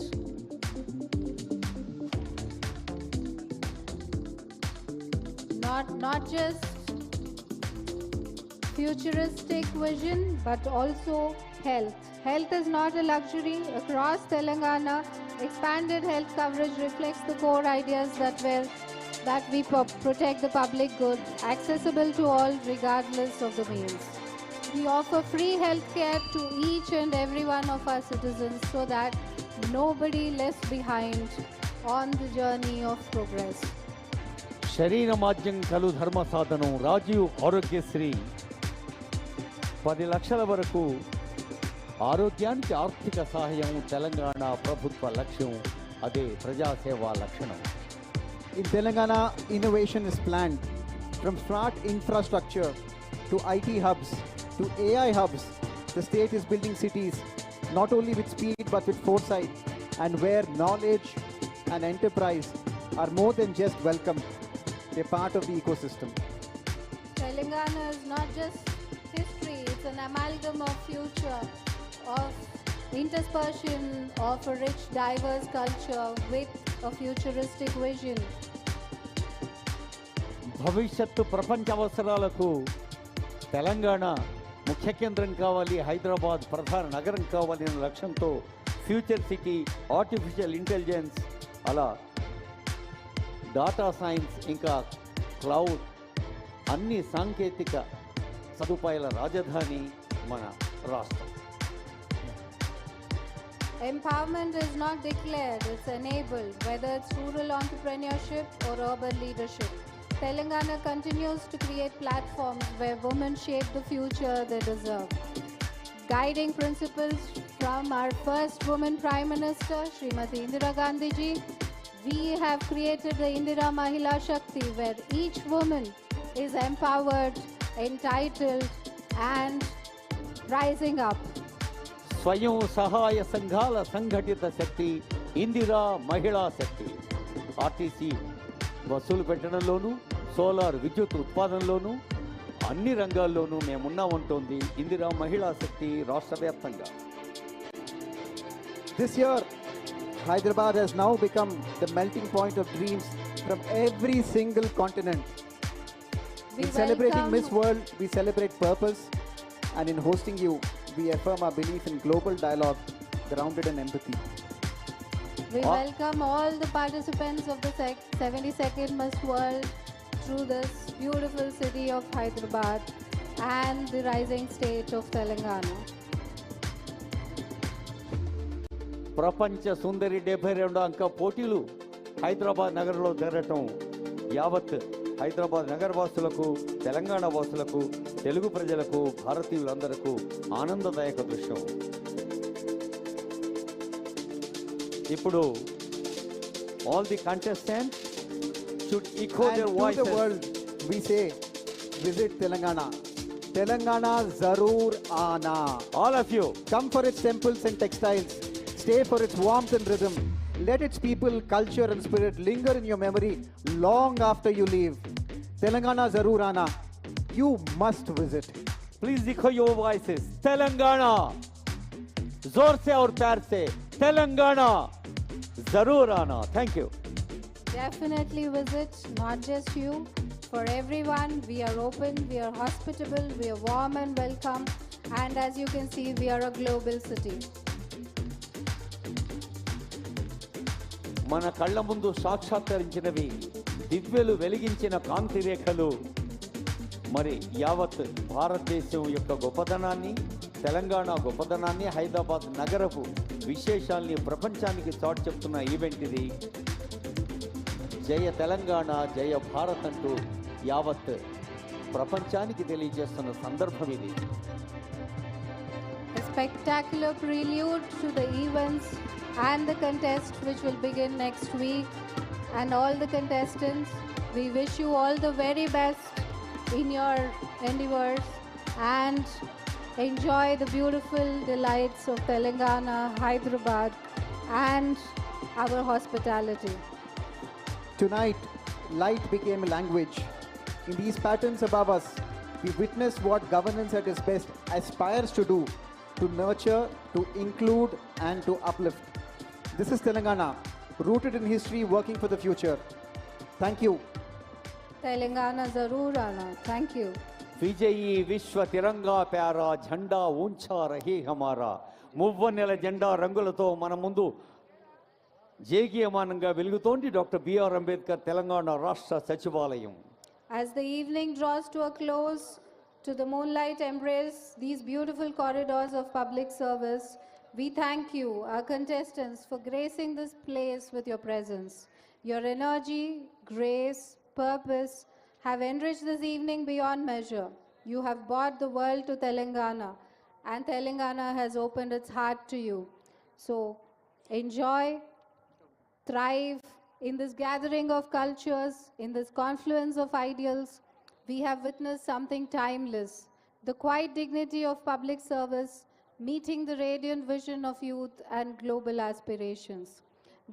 Not just futuristic vision, but also health. Health is not a luxury. Across Telangana, expanded health coverage reflects the core ideas that we protect the public good, accessible to all regardless of the means. We offer free health care to each and every one of our citizens so that nobody left behind on the journey of progress. శరీర మాధ్యం కలు ధర్మ సాధనం రాజీవ్ ఆరోగ్యశ్రీ 10 లక్షల వరకు ఆరోగ్యానికి ఆర్థిక సహాయం తెలంగాణ ప్రభుత్వ లక్ష్యం. అదే ప్రజాసేవా లక్షణం. In Telangana, innovation is planned. From smart infrastructure to IT hubs to AI hubs, the state is building cities not only with speed but with foresight, and where knowledge and enterprise are more than just welcome, they're part of the ecosystem. Telangana is not just history, it's an amalgam of future, of interspersion of a rich, diverse culture with a futuristic vision. భవిష్యత్తు ప్రపంచ అవసరాలకు తెలంగాణ ముఖ్య కేంద్రం కావాలి, హైదరాబాద్ ప్రధాన నగరం కావాలి అనే లక్ష్యంతో ఫ్యూచర్ సిటీ, ఆర్టిఫిషియల్ ఇంటెలిజెన్స్, అలా డాటా సైన్స్, ఇంకా క్లౌడ్ అన్ని సాంకేతిక సదుపాయాల రాజధాని మన రాష్ట్రం. Empowerment is not declared, it's enabled, whether it's rural entrepreneurship or urban leadership. Telangana continues to create platforms where women shape the future they deserve. Guiding principles from our first woman Prime Minister, Srimati Indira Gandhi ji, we have created the Indira Mahila Shakti, where each woman is empowered, entitled, and rising up. స్వయం సహాయ సంఘాల సంఘటిత శక్తి ఇందిరా మహిళా శక్తి. RTC బస్సులు పెట్టడంలోనూ, solar విద్యుత్ ఉత్పాదనలోనూ, అన్ని రంగాల్లోనూ మేమున్నామంటోంది ఇందిరా మహిళా శక్తి రాష్ట్ర వ్యాప్తంగా. This year, Hyderabad has now become the melting point of dreams from every single continent. In celebrating Miss World, we celebrate purpose, and in hosting you, we affirm our belief in global dialogue grounded in empathy. We welcome all the participants of the 72nd Miss World through this beautiful city of Hyderabad and the rising state of Telangana. ప్రపంచ సుందరి 72 అంక పోటీలు హైదరాబాద్ నగరంలో జరగటం యావత్ హైదరాబాద్ నగరవాసులకు, తెలంగాణ వాసులకు, తెలుగు ప్రజలకు, భారతీయులందరకు ఆనందదాయక దృశ్యం. ఇప్పుడు all the contestants should echo their voices. To the world, we say, visit Telangana. Telangana Zaroor Aana. All of you. Come for its temples and textiles. Stay for its warmth and rhythm. Let its people, culture and spirit linger in your memory long after you leave. Telangana Zaroor Aana. You must visit. Please echo your voices. Telangana. जोर से और प्यार से. Telangana. Zaroor Aana. Thank you. Definitely visit, not just you. For everyone, we are open, we are hospitable, we are warm and welcome. And as you can see, we are a global city. మన కళ్ళ ముందు సాక్షాత్కరించినవి దివ్యలు వెలిగించిన కాంతి రేఖలు మరి యావత్ భారతదేశం యొక్క గొప్పదనాన్ని, తెలంగాణ గొప్పదనాన్ని, హైదరాబాద్ నగరపు విశేషాల్ని ప్రపంచానికి చాటి చెప్తున్న ఈవెంట్ ఇది. జయ తెలంగాణ, జయ భారత్ అంటూ యావత్ ప్రపంచానికి తెలియజేస్తున్న సందర్భం ఇది. A spectacular prelude to the events and the contest which will begin next week. And all the contestants, we wish you all the very best in your endeavors and enjoy the beautiful delights of Telangana, Hyderabad and our hospitality. Tonight, light became a language. In these patterns above us, we witness what governance at its best aspires to do, to nurture, to include and to uplift. This is Telangana, rooted in history, working for the future. Thank you. Telangana Zaroor Aana. Thank you. విజయీ విశ్వ తిరంగా para జెండా ఊంచా రహే హమారా. మువ్వన్నెల జెండా రంగులతో మన ముందు జేగీయమానంగా వెలుగుతోంది doctor B R Ambedkar Telangana రాష్ట్ర సచివాలయం. As the evening draws to a close, to the moonlight embrace these beautiful corridors of public service, we thank you, our contestants, for gracing this place with your presence. Your energy, grace, purpose have enriched this evening beyond measure. You have brought the world to Telangana, and Telangana has opened its heart to you. So enjoy, thrive in this gathering of cultures, in this confluence of ideals. We have witnessed something timeless, the quiet dignity of public service, meeting the radiant vision of youth and global aspirations.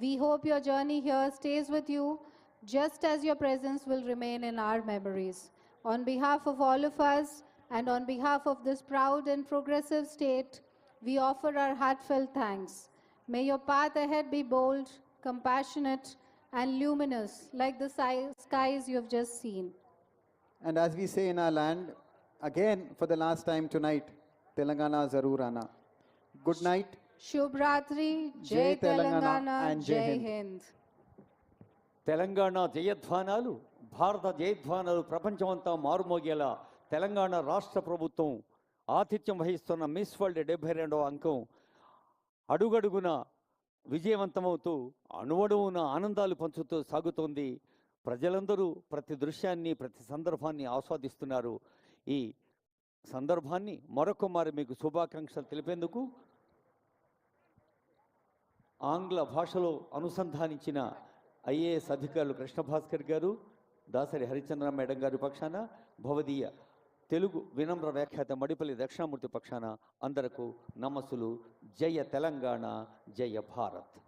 We hope your journey here stays with you, just as your presence will remain in our memories. On behalf of all of us and on behalf of this proud and progressive state, we offer our heartfelt thanks. May your path ahead be bold, compassionate, and luminous like the skies you have just seen. And as we say in our land, again for the last time tonight, Telangana Zaroor Aana. Good night. Shubh Ratri, Jai Telangana, and Jai Hind. Telangana జయధ్వానాలు, భారత జయధ్వానాలు ప్రపంచమంతా మారుమోగేలా తెలంగాణ రాష్ట్ర ప్రభుత్వం ఆతిథ్యం వహిస్తున్న miss world 72వ అంకం అడుగడుగున విజయవంతమవుతూ అణువణువున ఆనందాలు పంచుతూ సాగుతోంది. ప్రజలందరూ ప్రతి దృశ్యాన్ని, ప్రతి సందర్భాన్ని ఆస్వాదిస్తున్నారు. ఈ సందర్భాన్ని మరొకమారి మీకు శుభాకాంక్షలు తెలిపేందుకు ఆంగ్ల భాషలో అనుసంధానించిన ఐఏఎస్ అధికారులు కృష్ణభాస్కర్ గారు, దాసరి హరిచంద్ర మేడం గారి పక్షాన, భవదీయ తెలుగు వినమ్ర వ్యాఖ్యాత మడిపల్లి దక్షిణామూర్తి పక్షాన అందరకు నమస్సులు. జయ తెలంగాణ, జయ Bharat.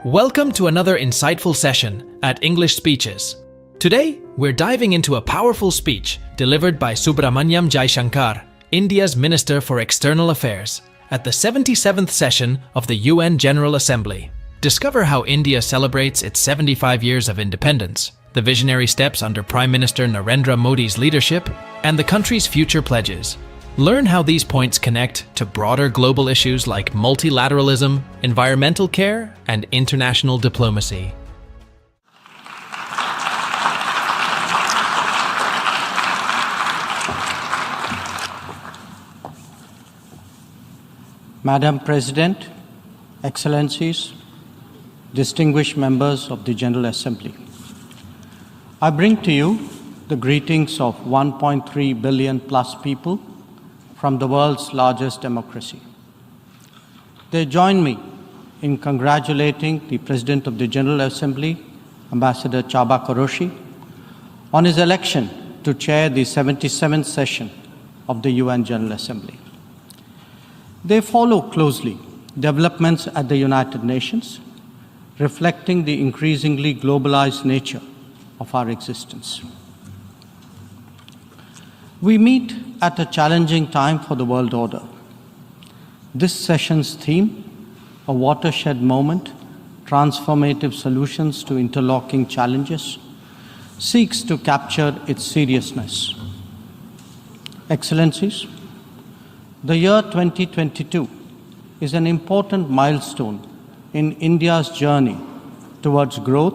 Welcome to another insightful session at English Speeches. Today, we're diving into a powerful speech delivered by Subramanyam Jaishankar, India's Minister for External Affairs, at the 77th session of the UN General Assembly. Discover how India celebrates its 75 years of independence, the visionary steps under Prime Minister Narendra Modi's leadership, and the country's future pledges. Learn how these points connect to broader global issues like multilateralism, environmental care, and international diplomacy. Madam President, Excellencies, distinguished members of the General Assembly, I bring to you the greetings of 1.3 billion plus people from the world's largest democracy. They join me in congratulating the President of the General Assembly, Ambassador Csaba Kőrösi, on his election to chair the 77th session of the UN General Assembly. They follow closely developments at the United Nations, reflecting the increasingly globalized nature of our existence. We meet at a challenging time for the world order. This session's theme, a watershed moment, transformative solutions to interlocking challenges, seeks to capture its seriousness. Excellencies, the year 2022 is an important milestone in India's journey towards growth